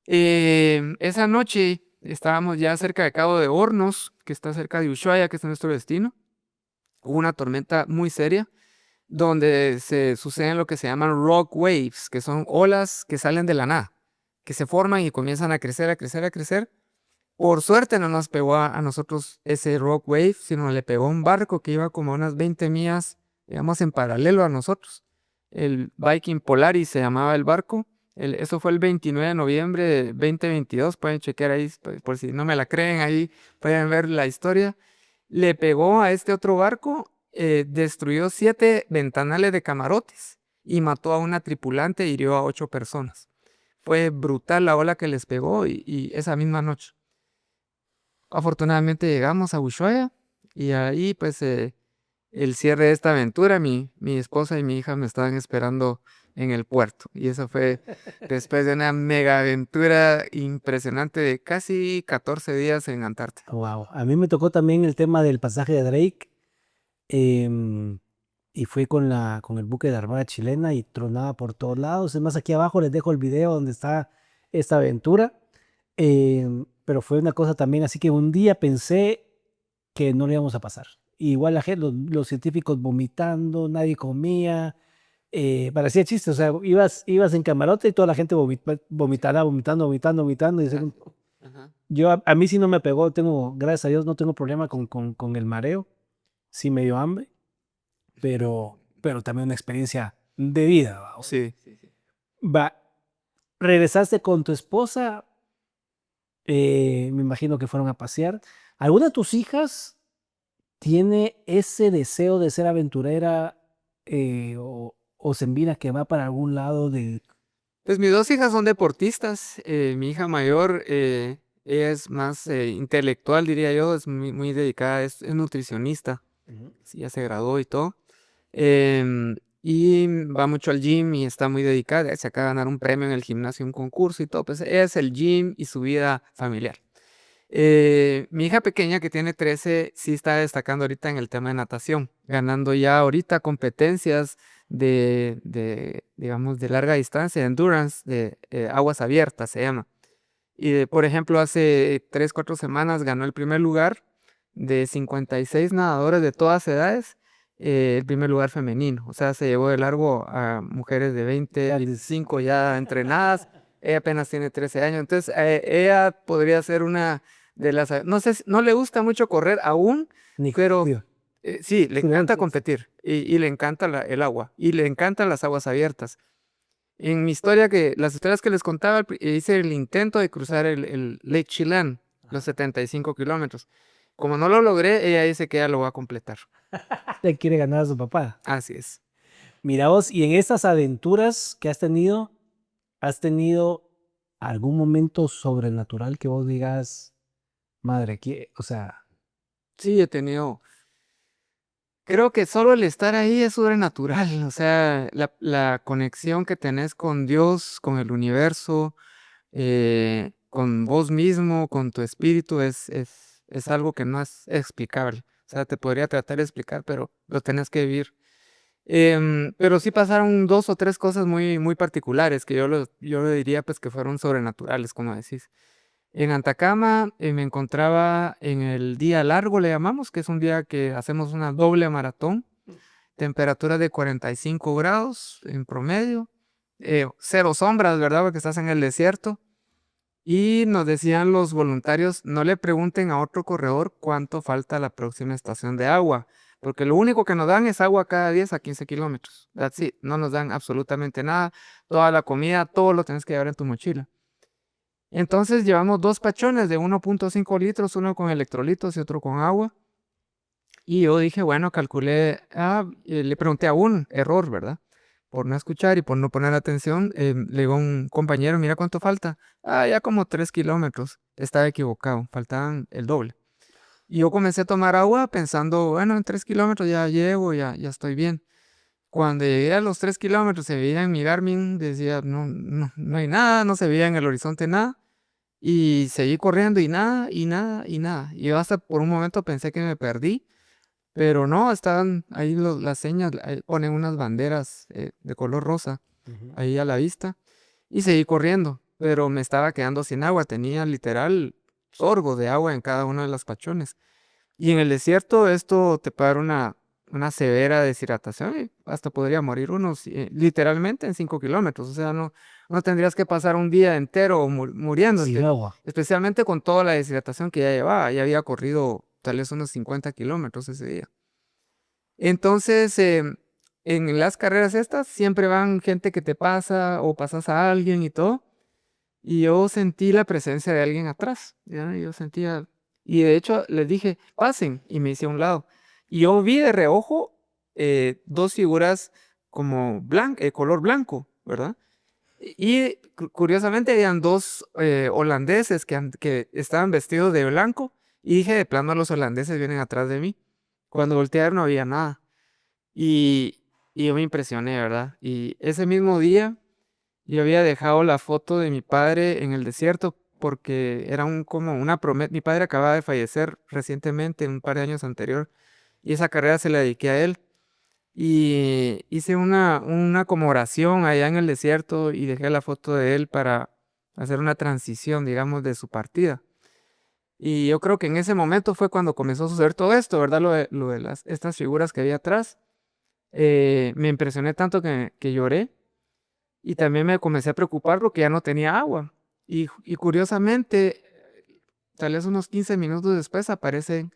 Esa noche estábamos ya cerca de Cabo de Hornos, que está cerca de Ushuaia, que es nuestro destino. Hubo una tormenta muy seria, donde se suceden lo que se llaman rock waves, que son olas que salen de la nada, que se forman y comienzan a crecer, a crecer, a crecer. Por suerte no nos pegó a nosotros ese rock wave, sino le pegó a un barco que iba como a unas 20 millas, digamos, en paralelo a nosotros. El Viking Polaris se llamaba el barco. Eso fue el 29 de noviembre de 2022. Pueden chequear ahí, por si no me la creen, ahí pueden ver la historia. Le pegó a este otro barco, destruyó 7 ventanales de camarotes y mató a una tripulante e hirió a 8 personas. Fue brutal la ola que les pegó y esa misma noche. Afortunadamente llegamos a Ushuaia y ahí pues el cierre de esta aventura, mi esposa y mi hija me estaban esperando en el puerto. Y eso fue después de una mega aventura impresionante de casi 14 días en Antártida. Wow. A mí me tocó también el tema del pasaje de Drake. Y fue con el buque de Armada Chilena y tronaba por todos lados. Es más, aquí abajo les dejo el video donde está esta aventura. Pero fue una cosa también, así que un día pensé que no le íbamos a pasar. Igual la gente, los científicos vomitando, nadie comía. Parecía chiste, o sea, ibas en camarote y toda la gente vomitando. Y Ajá. a mí sí no me pegó, gracias a Dios, no tengo problema con el mareo. Sí me dio hambre, pero también una experiencia de vida. ¿Va? Sí. Va, regresaste con tu esposa, me imagino que fueron a pasear. ¿Alguna de tus hijas tiene ese deseo de ser aventurera o se envina que va para algún lado de... Pues mis 2 hijas son deportistas. Mi hija mayor, ella es más intelectual, diría yo, es muy dedicada, es nutricionista. Sí, ya se graduó y todo. Y va mucho al gym y está muy dedicada. Se acaba de ganar un premio en el gimnasio, un concurso y todo. Pues es el gym y su vida familiar. Mi hija pequeña, que tiene 13, sí está destacando ahorita en el tema de natación, ganando ya ahorita competencias digamos, de larga distancia, de endurance, de aguas abiertas se llama. Y por ejemplo, hace 3, 4 semanas ganó el primer lugar de 56 nadadores de todas edades, el primer lugar femenino. O sea, se llevó de largo a mujeres de 20, 25 ya entrenadas. Ella apenas tiene 13 años. Entonces, ella podría ser una de las... No sé, no le gusta mucho correr aún, pero sí, le encanta competir y le encanta el agua y le encantan las aguas abiertas. En mi historia, las historias que les contaba, hice el intento de cruzar el Lake Chelan, los 75 kilómetros. Como no lo logré, ella dice que ya lo va a completar. Le quiere ganar a su papá. Así es. Mira vos, y en estas aventuras que ¿has tenido algún momento sobrenatural que vos digas, madre, o sea... Sí, he tenido... Creo que solo el estar ahí es sobrenatural. O sea, la conexión que tenés con Dios, con el universo, con vos mismo, con tu espíritu, es algo que no es explicable. O sea, te podría tratar de explicar, pero lo tenés que vivir. Pero sí pasaron 2 o 3 cosas muy particulares que yo le diría pues que fueron sobrenaturales, como decís. En Antacama me encontraba en el día largo, le llamamos, que es un día que hacemos una doble maratón, temperatura de 45 grados en promedio, 0 sombras, ¿verdad? Porque estás en el desierto. Y nos decían los voluntarios, no le pregunten a otro corredor cuánto falta a la próxima estación de agua, porque lo único que nos dan es agua cada 10 a 15 kilómetros. That's it. No nos dan absolutamente nada. Toda la comida, todo lo tienes que llevar en tu mochila. Entonces llevamos 2 pachones de 1.5 litros, uno con electrolitos y otro con agua. Y yo dije, bueno, calculé, le pregunté a un error, ¿verdad? Por no escuchar y por no poner atención, le digo a un compañero, mira cuánto falta. Ya como 3 kilómetros. Estaba equivocado, faltaban el doble. Y yo comencé a tomar agua pensando, bueno, en 3 kilómetros ya llego, ya estoy bien. Cuando llegué a los 3 kilómetros, se veía en mi Garmin, decía, no, no, no hay nada, no se veía en el horizonte nada. Y seguí corriendo y nada, y nada, y nada. Y yo hasta por un momento pensé que me perdí, pero no, estaban ahí las señas, ahí ponen unas banderas de color rosa ahí a la vista. Y seguí corriendo, pero me estaba quedando sin agua, tenía literal sorgo de agua en cada uno de los pachones. Y en el desierto esto te puede dar una severa deshidratación y hasta podría morir uno literalmente en 5 kilómetros. O sea, no tendrías que pasar un día entero muriéndote, Sin agua. especialmente con toda la deshidratación que ya llevaba. Ya había corrido tal vez unos 50 kilómetros ese día. Entonces, en las carreras estas siempre van gente que te pasa o pasas a alguien y todo. Y yo sentí la presencia de alguien atrás, ¿ya? Yo sentía, y de hecho les dije, pasen, y me hice a un lado. Y yo vi de reojo 2 figuras como color blanco, ¿verdad? Y curiosamente habían 2 holandeses que estaban vestidos de blanco, y dije, de plano los holandeses vienen atrás de mí. Cuando volteé a ver no había nada. Y yo me impresioné, ¿verdad? Y ese mismo día yo había dejado la foto de mi padre en el desierto porque era como una promesa. Mi padre acababa de fallecer recientemente, un par de años anterior, y esa carrera se la dediqué a él. Y hice una como oración allá en el desierto y dejé la foto de él para hacer una transición, digamos, de su partida. Y yo creo que en ese momento fue cuando comenzó a suceder todo esto, ¿verdad? Lo de estas figuras que había atrás. Me impresioné tanto que lloré. Y también me comencé a preocupar porque ya no tenía agua. Y curiosamente, tal vez unos 15 minutos después aparecen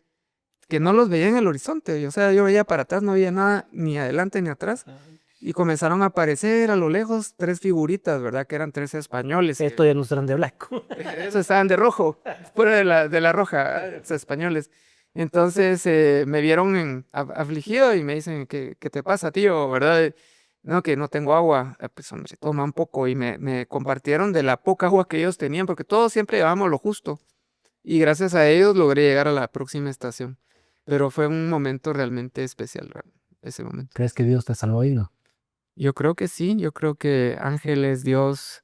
que no los veía en el horizonte. O sea, yo veía para atrás, no había nada ni adelante ni atrás. Y comenzaron a aparecer a lo lejos 3 figuritas, ¿verdad? Que eran 3 españoles. Esto ya no serán de blanco. Esos estaban de rojo, fuera de la roja, los españoles. Entonces me vieron afligido y me dicen, ¿qué te pasa, tío? ¿Verdad? No, que no tengo agua. Pues hombre, toma un poco. Y me compartieron de la poca agua que ellos tenían, porque todos siempre llevábamos lo justo. Y gracias a ellos logré llegar a la próxima estación. Pero fue un momento realmente especial, ese momento. ¿Crees que Dios te salvó y no? Yo creo que sí, yo creo que ángeles, Dios,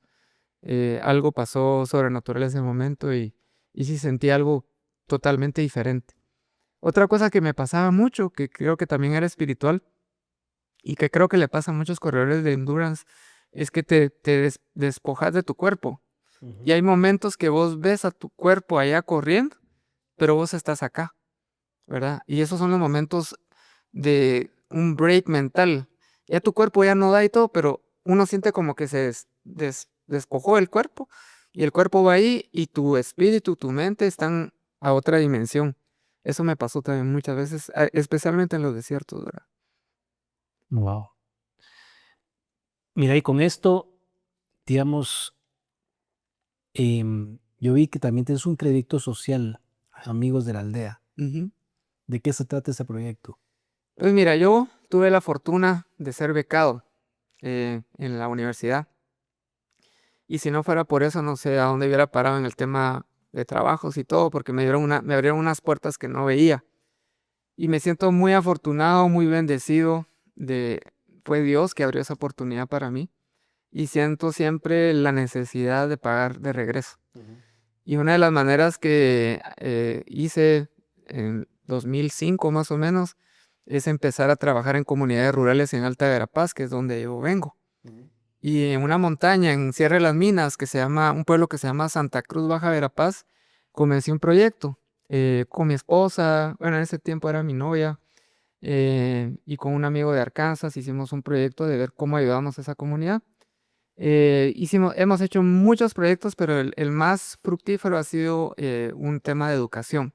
algo pasó sobrenatural en ese momento y sí sentí algo totalmente diferente. Otra cosa que me pasaba mucho, que creo que también era espiritual y que creo que le pasa a muchos corredores de endurance, es que te despojas de tu cuerpo. Y hay momentos que vos ves a tu cuerpo allá corriendo, pero vos estás acá, ¿verdad? Y esos son los momentos de un break mental. Ya tu cuerpo ya no da y todo, pero uno siente como que se despojó el cuerpo y el cuerpo va ahí y tu espíritu, tu mente están a otra dimensión. Eso me pasó también muchas veces, especialmente en los desiertos, ¿verdad? Wow. Mira, y con esto, digamos, yo vi que también tienes un crédito social, Amigos de la Aldea. Ujú. ¿De qué se trata ese proyecto? Pues mira, yo tuve la fortuna de ser becado en la universidad. Y si no fuera por eso, no sé a dónde hubiera parado en el tema de trabajos y todo, porque me abrieron unas puertas que no veía. Y me siento muy afortunado, muy bendecido fue Dios que abrió esa oportunidad para mí. Y siento siempre la necesidad de pagar de regreso. Y una de las maneras que hice en 2005 más o menos es empezar a trabajar en comunidades rurales en Alta Verapaz, que es donde yo vengo. Y en una montaña en Sierra de las Minas, un pueblo que se llama Santa Cruz Baja Verapaz, comencé un proyecto con mi esposa, bueno, en ese tiempo era mi novia, y con un amigo de Arkansas hicimos un proyecto de ver cómo ayudamos a esa comunidad. Hemos hecho muchos proyectos, pero el más fructífero ha sido un tema de educación.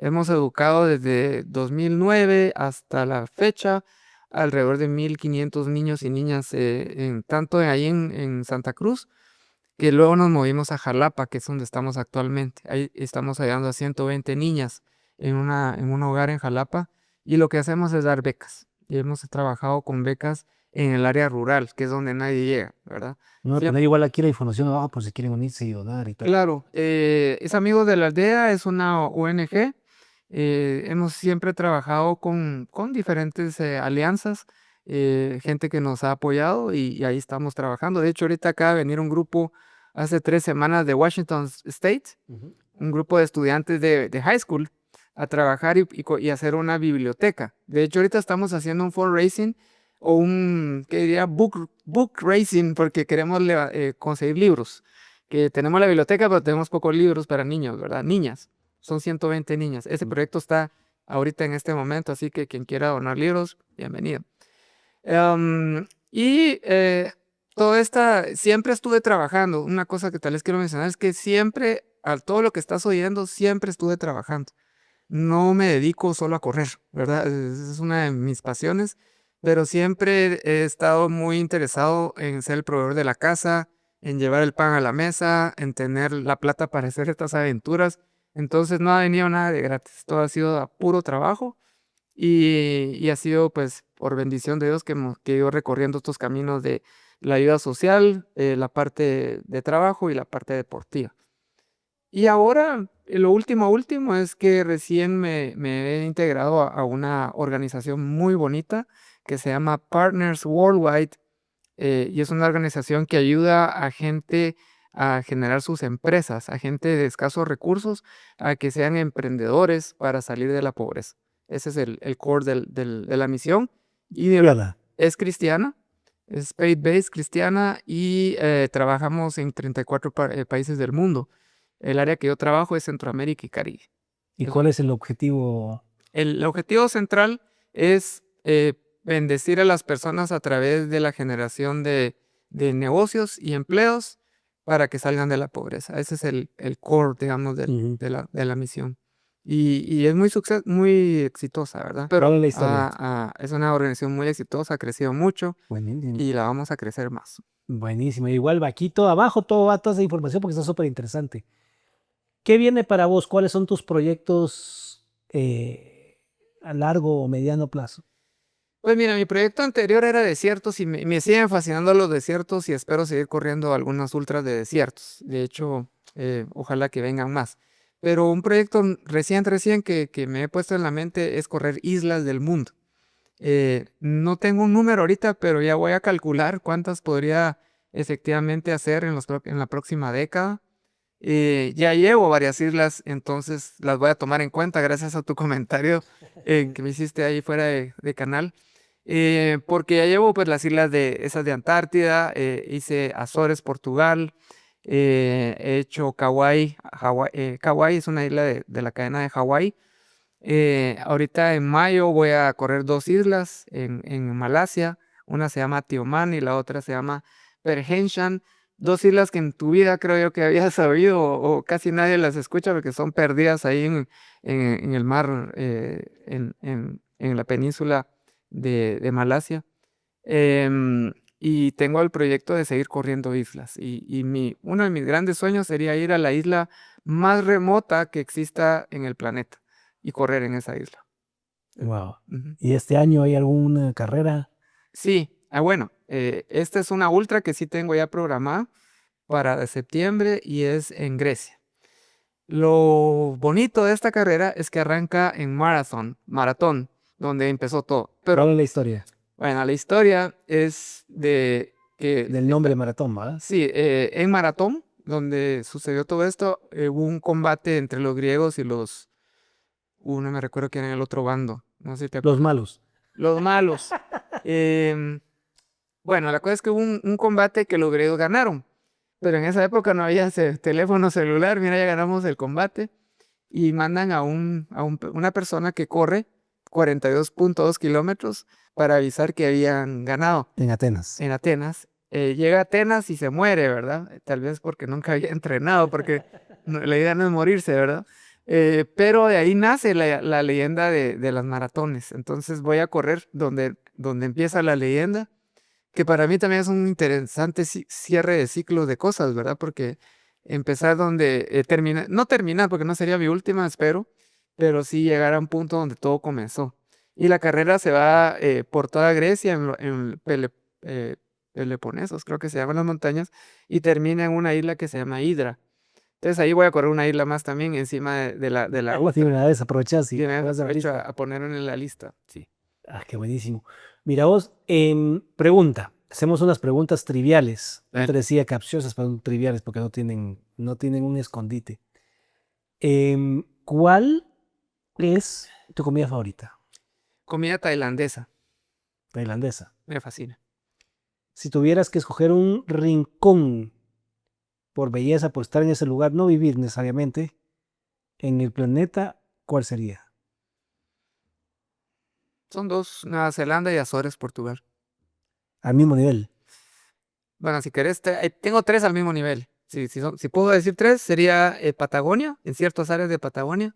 Hemos educado desde 2009 hasta la fecha alrededor de 1.500 niños y niñas, tanto ahí en Santa Cruz, que luego nos movimos a Jalapa, que es donde estamos actualmente. Ahí estamos ayudando a 120 niñas en un hogar en Jalapa, y lo que hacemos es dar becas. Y hemos trabajado con becas en el área rural, que es donde nadie llega, ¿verdad? Vamos a Siem- poner igual aquí la información abajo por si quieren unirse y donar y todo. Claro, es Amigos de la Aldea, es una ONG. Hemos siempre trabajado con diferentes alianzas, gente que nos ha apoyado, y ahí estamos trabajando. De hecho, ahorita acaba de venir un grupo hace 3 semanas de Washington State, Ujú. un grupo de estudiantes de high school, a trabajar y hacer una biblioteca. De hecho, ahorita estamos haciendo un fundraising o ¿qué diría? Book raising, porque queremos conseguir libros. Que tenemos la biblioteca, pero tenemos pocos libros para niños, ¿verdad? Niñas. Son 120 niñas. Ese proyecto está ahorita en este momento, así que quien quiera donar libros, bienvenido. Y todo siempre estuve trabajando. Una cosa que tal vez quiero mencionar es que siempre, a todo lo que estás oyendo, siempre estuve trabajando. No me dedico solo a correr, ¿verdad? Es una de mis pasiones, pero siempre he estado muy interesado en ser el proveedor de la casa, en llevar el pan a la mesa, en tener la plata para hacer estas aventuras. Entonces no ha venido nada de gratis, todo ha sido a puro trabajo, y ha sido pues por bendición de Dios que he ido recorriendo estos caminos de la ayuda social, la parte de trabajo y la parte deportiva. Y ahora, lo último es que recién me he integrado a una organización muy bonita que se llama Partners Worldwide, y es una organización que ayuda a gente a generar sus empresas, a gente de escasos recursos, a que sean emprendedores para salir de la pobreza. Ese es el core de la misión. Claro. Es cristiana, es faith-based cristiana, y trabajamos en 34 países del mundo. El área que yo trabajo es Centroamérica y Caribe. ¿Y Es- cuál es el objetivo? El objetivo central es bendecir a las personas a través de la generación de negocios y empleos para que salgan de la pobreza. Ese es el core, digamos, Ujú. de la misión. Y es muy exitosa, ¿verdad? Pero ¿Cuál es la historia? es una organización muy exitosa, ha crecido mucho, Buenísimo. y la vamos a crecer más. Buenísimo. Igual va aquí todo abajo, todo va toda esa información porque está súper interesante. ¿Qué viene para vos? ¿Cuáles son tus proyectos a largo o mediano plazo? Pues mira, mi proyecto anterior era desiertos, y me siguen fascinando los desiertos, y espero seguir corriendo algunas ultras de desiertos. De hecho, ojalá que vengan más. Pero un proyecto recién que me he puesto en la mente es correr islas del mundo. No tengo un número ahorita, pero ya voy a calcular cuántas podría efectivamente hacer en la próxima década. Ya llevo varias islas, entonces las voy a tomar en cuenta gracias a tu comentario que me hiciste ahí fuera de canal. Porque ya llevo pues las islas esas de Antártida, hice Azores, Portugal, he hecho Kauai. Kauai es una isla de la cadena de Hawái. Ahorita en mayo voy a correr 2 islas en Malasia. Una se llama Tioman y la otra se llama Perhentian. 2 islas que en tu vida creo yo que habías sabido, o casi nadie las escucha porque son perdidas ahí en el mar, en la península de Malasia. Y tengo el proyecto de seguir corriendo islas. Y uno de mis grandes sueños sería ir a la isla más remota que exista en el planeta y correr en esa isla. Wow. Ujú. ¿Y este año hay alguna carrera? Sí, bueno, esta es una ultra que sí tengo ya programada para septiembre, y es en Grecia. Lo bonito de esta carrera es que arranca en maratón, donde empezó todo. Pero ¿Cuál es la historia bueno, la historia es de que del nombre de maratón, ¿verdad? sí, en Maratón, donde sucedió todo esto, hubo un combate entre los griegos y no me recuerdo quién era el otro bando, no sé si te Los acuerdas. malos. Los malos. Em, bueno, la cosa es que hubo un combate que los griegos ganaron, pero en esa época no había teléfono celular. Mira, ya ganamos el combate, y mandan una persona que corre 42.2 kilómetros para avisar que habían ganado En Atenas. en Atenas. Llega a Atenas y se muere, ¿verdad? Tal vez porque nunca había entrenado, porque la idea no es morirse, ¿verdad? Pero de ahí nace la leyenda de las maratones. Entonces voy a correr donde empieza la leyenda, que para mí también es un interesante cierre de ciclo de cosas, ¿verdad? Porque empezar donde terminar, no terminar, porque no sería mi última, espero, pero sí llegar a un punto donde todo comenzó. Y la carrera se va por toda Grecia, en Peloponesos, creo que se llaman las montañas, y termina en una isla que se llama Hidra. Entonces ahí voy a correr una isla más también encima de la Sí, otra. una vez aprovechas Y y de una vez vas a la aprovecho lista. a ponerlo en la lista. Sí. Qué buenísimo. Mira vos, pregunta. Hacemos unas preguntas triviales. No te Dale. decía capciosas, pero triviales porque no tienen un escondite. ¿Cuál es tu comida favorita? Comida tailandesa. Tailandesa. Me fascina. Si tuvieras que escoger un rincón por belleza, por estar en ese lugar, no vivir necesariamente, en el planeta, ¿cuál sería? Son dos, Nueva Zelanda y Azores, Portugal. Al mismo nivel. Bueno, si querés, tengo tres al mismo nivel. Si puedo decir tres, sería Patagonia, en ciertas áreas de Patagonia,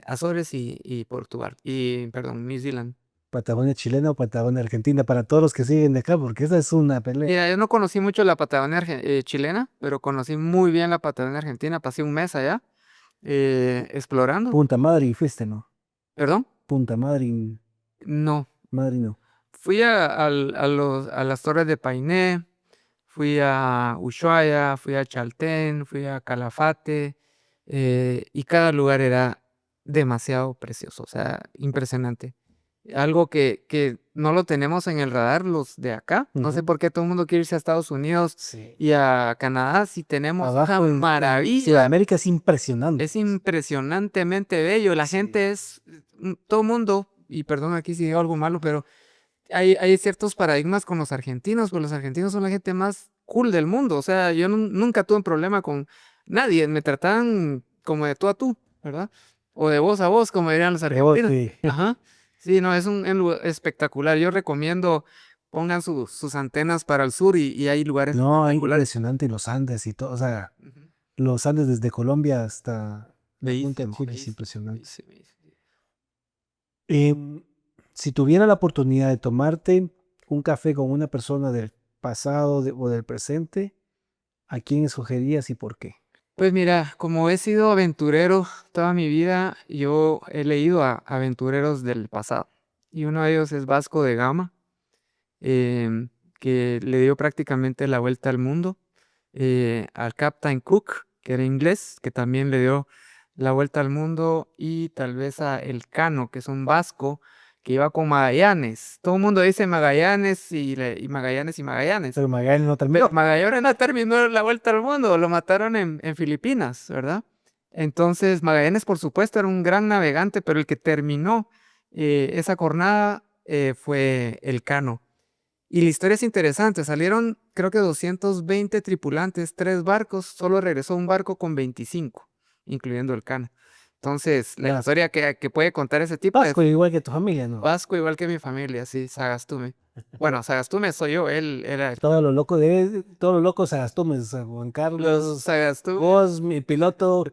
Azores y Portugal. Y, perdón, New Zealand. Patagonia chilena o Patagonia argentina, para todos los que siguen de acá, porque esa es una pelea. Mira, yo no conocí mucho la Patagonia chilena, pero conocí muy bien la Patagonia argentina. Pasé un mes allá explorando. Punta Madryn fuiste, ¿no? ¿Perdón? Punta Madryn, No. Madryn no. Fui a las Torres de Painé, fui a Ushuaia, fui a Chaltén, fui a Calafate, y cada lugar era demasiado precioso, o sea, impresionante. Algo que no lo tenemos en el radar los de acá. No sé Ujú. por qué todo el mundo quiere irse a Estados Unidos Sí. y a Canadá si tenemos una Abajo en maravilla. Sudamérica es impresionante. Es impresionantemente bello. La Sí. gente todo el mundo, y perdón aquí si digo algo malo, pero hay ciertos paradigmas con los argentinos, pues los argentinos son la gente más cool del mundo. O sea, yo nunca tuve un problema con nadie. Me trataban como de tú a tú, ¿verdad? O de voz a voz, como dirían los De vos, argentinos. sí. Ajá. Sí, no, es un lugar espectacular. Yo recomiendo, pongan sus antenas para el sur y hay lugares No, es espectaculares. impresionante los Andes y todo. O sea, Ujú. los Andes desde Colombia hasta la punta del Bellísimo, Chile es bellísimo, impresionante. bellísimo, bellísimo. Em, si tuviera la oportunidad de tomarte un café con una persona del pasado o del presente, ¿a quién escogerías y por qué? Pues mira, como he sido aventurero toda mi vida, yo he leído a aventureros del pasado. Y uno de ellos es Vasco de Gama, que le dio prácticamente la vuelta al mundo. Al Captain Cook, que era inglés, que también le dio la vuelta al mundo. Y tal vez a Elcano, que es un vasco, que iba con Magallanes. Todo el mundo dice Magallanes y Magallanes y Magallanes. Pero Magallanes no terminó. Pero Magallanes no terminó la vuelta al mundo, lo mataron en Filipinas, ¿verdad? Entonces, Magallanes, por supuesto, era un gran navegante, pero el que terminó esa jornada fue Elcano. Y la historia es interesante, salieron creo que 220 tripulantes, 3 barcos, solo regresó un barco con 25, incluyendo Elcano. Entonces, la Ya. historia que puede contar ese tipo es Vasco, igual que tu familia, ¿no? Vasco, igual que mi familia, sí, Sagastume. Bueno, Sagastume soy yo, él era Todos los locos Sagastumes, Juan los Carlos, Sagastume. vos, mi piloto,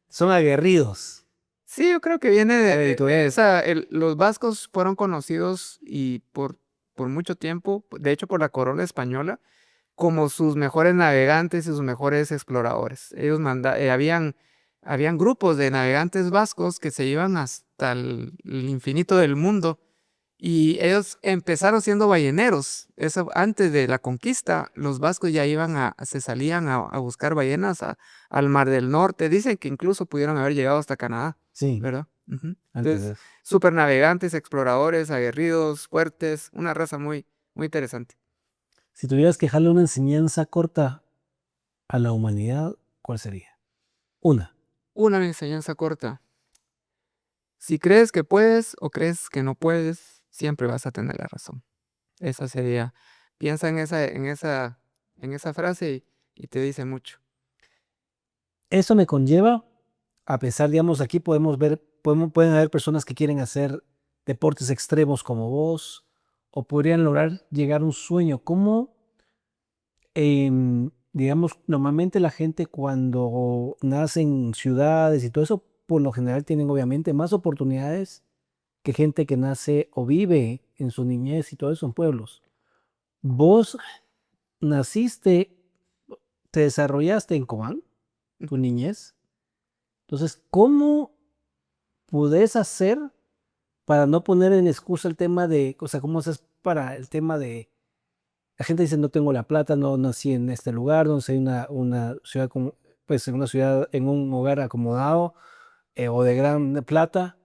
son aguerridos. Sí, yo creo que viene de, Hereditario. o sea, los vascos fueron conocidos y por mucho tiempo, de hecho por la corona española, como sus mejores navegantes y sus mejores exploradores. Ellos habían grupos de navegantes vascos que se iban hasta el infinito del mundo y ellos empezaron siendo balleneros. Eso antes de la conquista, los vascos ya se salían a buscar ballenas al Mar del Norte. Dicen que incluso pudieron haber llegado hasta Canadá, Sí, ¿verdad? Ujú. antes Entonces, de eso. super navegantes, exploradores, aguerridos, fuertes, una raza muy, muy interesante. Si tuvieras que dejarle una enseñanza corta a la humanidad, ¿cuál sería? Una. Una enseñanza corta. Si crees que puedes o crees que no puedes, siempre vas a tener la razón. Esa sería. Piensa en esa frase y te dice mucho. Eso me conlleva, a pesar, digamos, aquí pueden haber personas que quieren hacer deportes extremos como vos, o podrían lograr llegar a un sueño. ¿Cómo, digamos, normalmente la gente cuando nace en ciudades y todo eso, por lo general tienen obviamente más oportunidades que gente que nace o vive en su niñez y todo eso en pueblos. Vos naciste, te desarrollaste en Cobán, tu niñez. Entonces, ¿cómo podés hacer para no poner en excusa el tema de, o sea, cómo haces para el tema de, la gente dice no tengo la plata, no nací en este lugar, no nací en una ciudad como, pues en una ciudad, en un hogar acomodado o de gran plata?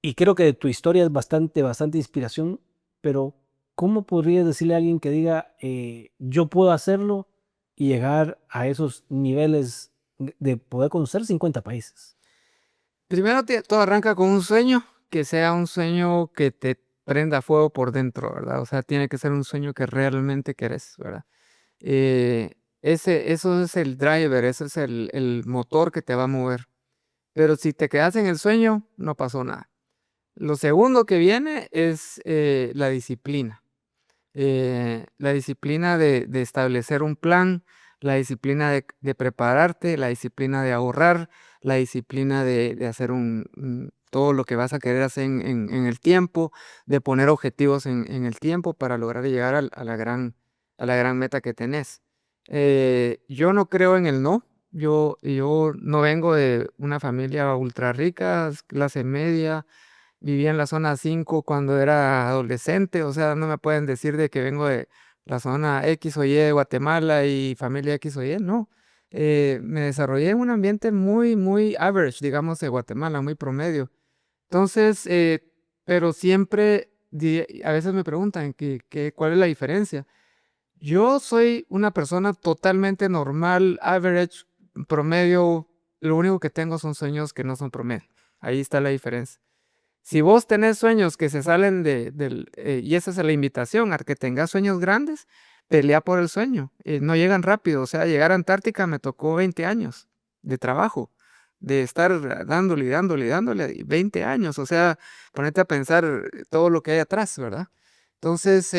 Y creo que tu historia es bastante inspiración, pero ¿cómo podrías decirle a alguien que diga, yo puedo hacerlo y llegar a esos niveles de poder conocer 50 países? Primero todo arranca con un sueño, que sea un sueño que te prenda fuego por dentro, ¿verdad? O sea, tiene que ser un sueño que realmente querés, ¿verdad? Eso es el driver, ese es el motor que te va a mover. Pero si te quedas en el sueño, no pasó nada. Lo segundo que viene es la disciplina. La disciplina de establecer un plan, la disciplina de prepararte, la disciplina de ahorrar, la disciplina de hacer todo lo que vas a querer hacer en el tiempo, de poner objetivos en el tiempo para lograr llegar a la gran meta que tenés. Yo no creo en el no. Yo no vengo de una familia ultra rica, clase media. Vivía en la zona 5 cuando era adolescente, o sea, no me pueden decir de que vengo de la zona X o Y de Guatemala y familia X o Y, no. Me desarrollé en un ambiente muy, muy average, digamos, de Guatemala, muy promedio. Entonces, pero siempre, a veces me preguntan cuál es la diferencia. Yo soy una persona totalmente normal, average, promedio. Lo único que tengo son sueños que no son promedio. Ahí está la diferencia. Si vos tenés sueños que se salen y esa es la invitación, a que tengas sueños grandes, pelea por el sueño. No llegan rápido. O sea, llegar a Antártica me tocó 20 años de trabajo, de estar dándole, dándole, dándole, y 20 años. O sea, ponerte a pensar todo lo que hay atrás, ¿verdad? Entonces,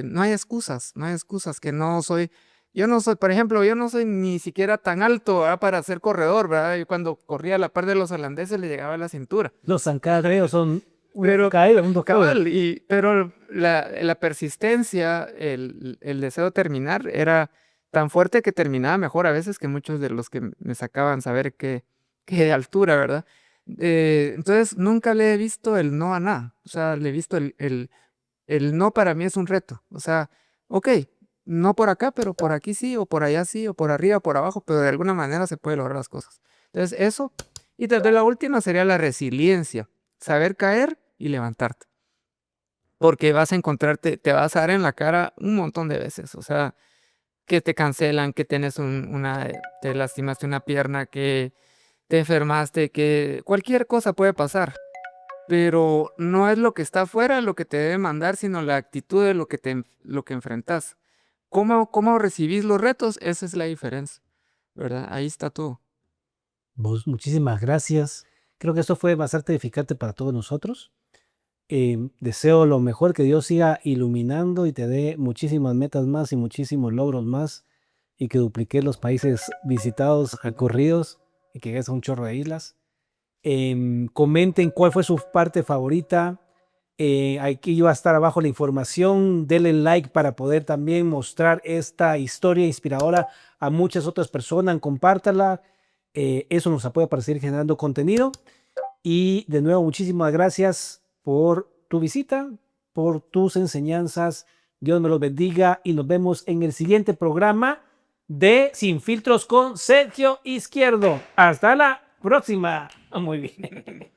no hay excusas, no hay excusas que no soy. Yo no soy, por ejemplo, yo no soy ni siquiera tan alto, ¿verdad? Para ser corredor, ¿verdad? Yo cuando corría a la par de los holandeses le llegaba a la cintura. Los zancadreos son Pero, caído, un cabal, pero la persistencia, el deseo de terminar era tan fuerte que terminaba mejor a veces que muchos de los que me sacaban saber que de altura, ¿verdad? Entonces nunca le he visto el no a nada. O sea, le he visto el no para mí es un reto. O sea, ok, no por acá, pero por aquí sí, o por allá sí, o por arriba, por abajo, pero de alguna manera se puede lograr las cosas. Entonces eso, y desde la última sería la resiliencia, saber caer y levantarte. Porque vas a encontrarte, te vas a dar en la cara un montón de veces. O sea, que te cancelan, que tienes te lastimaste una pierna, que te enfermaste, que cualquier cosa puede pasar. Pero no es lo que está afuera lo que te debe mandar, sino la actitud de lo que enfrentas. ¿Cómo recibís los retos? Esa es la diferencia, ¿verdad? Ahí está todo. Vos, muchísimas gracias. Creo que esto fue bastante edificante para todos nosotros. Deseo lo mejor, que Dios siga iluminando y te dé muchísimas metas más y muchísimos logros más, y que dupliques los países visitados, recorridos, y que llegues a un chorro de islas. Comenten cuál fue su parte favorita. Aquí va a estar abajo la información. Denle like para poder también mostrar esta historia inspiradora a muchas otras personas. Compártala. Eso nos apoya para seguir generando contenido. Y de nuevo, muchísimas gracias por tu visita, por tus enseñanzas. Dios me los bendiga y nos vemos en el siguiente programa de Sin Filtros con Sergio Izquierdo. Hasta la próxima. Muy bien.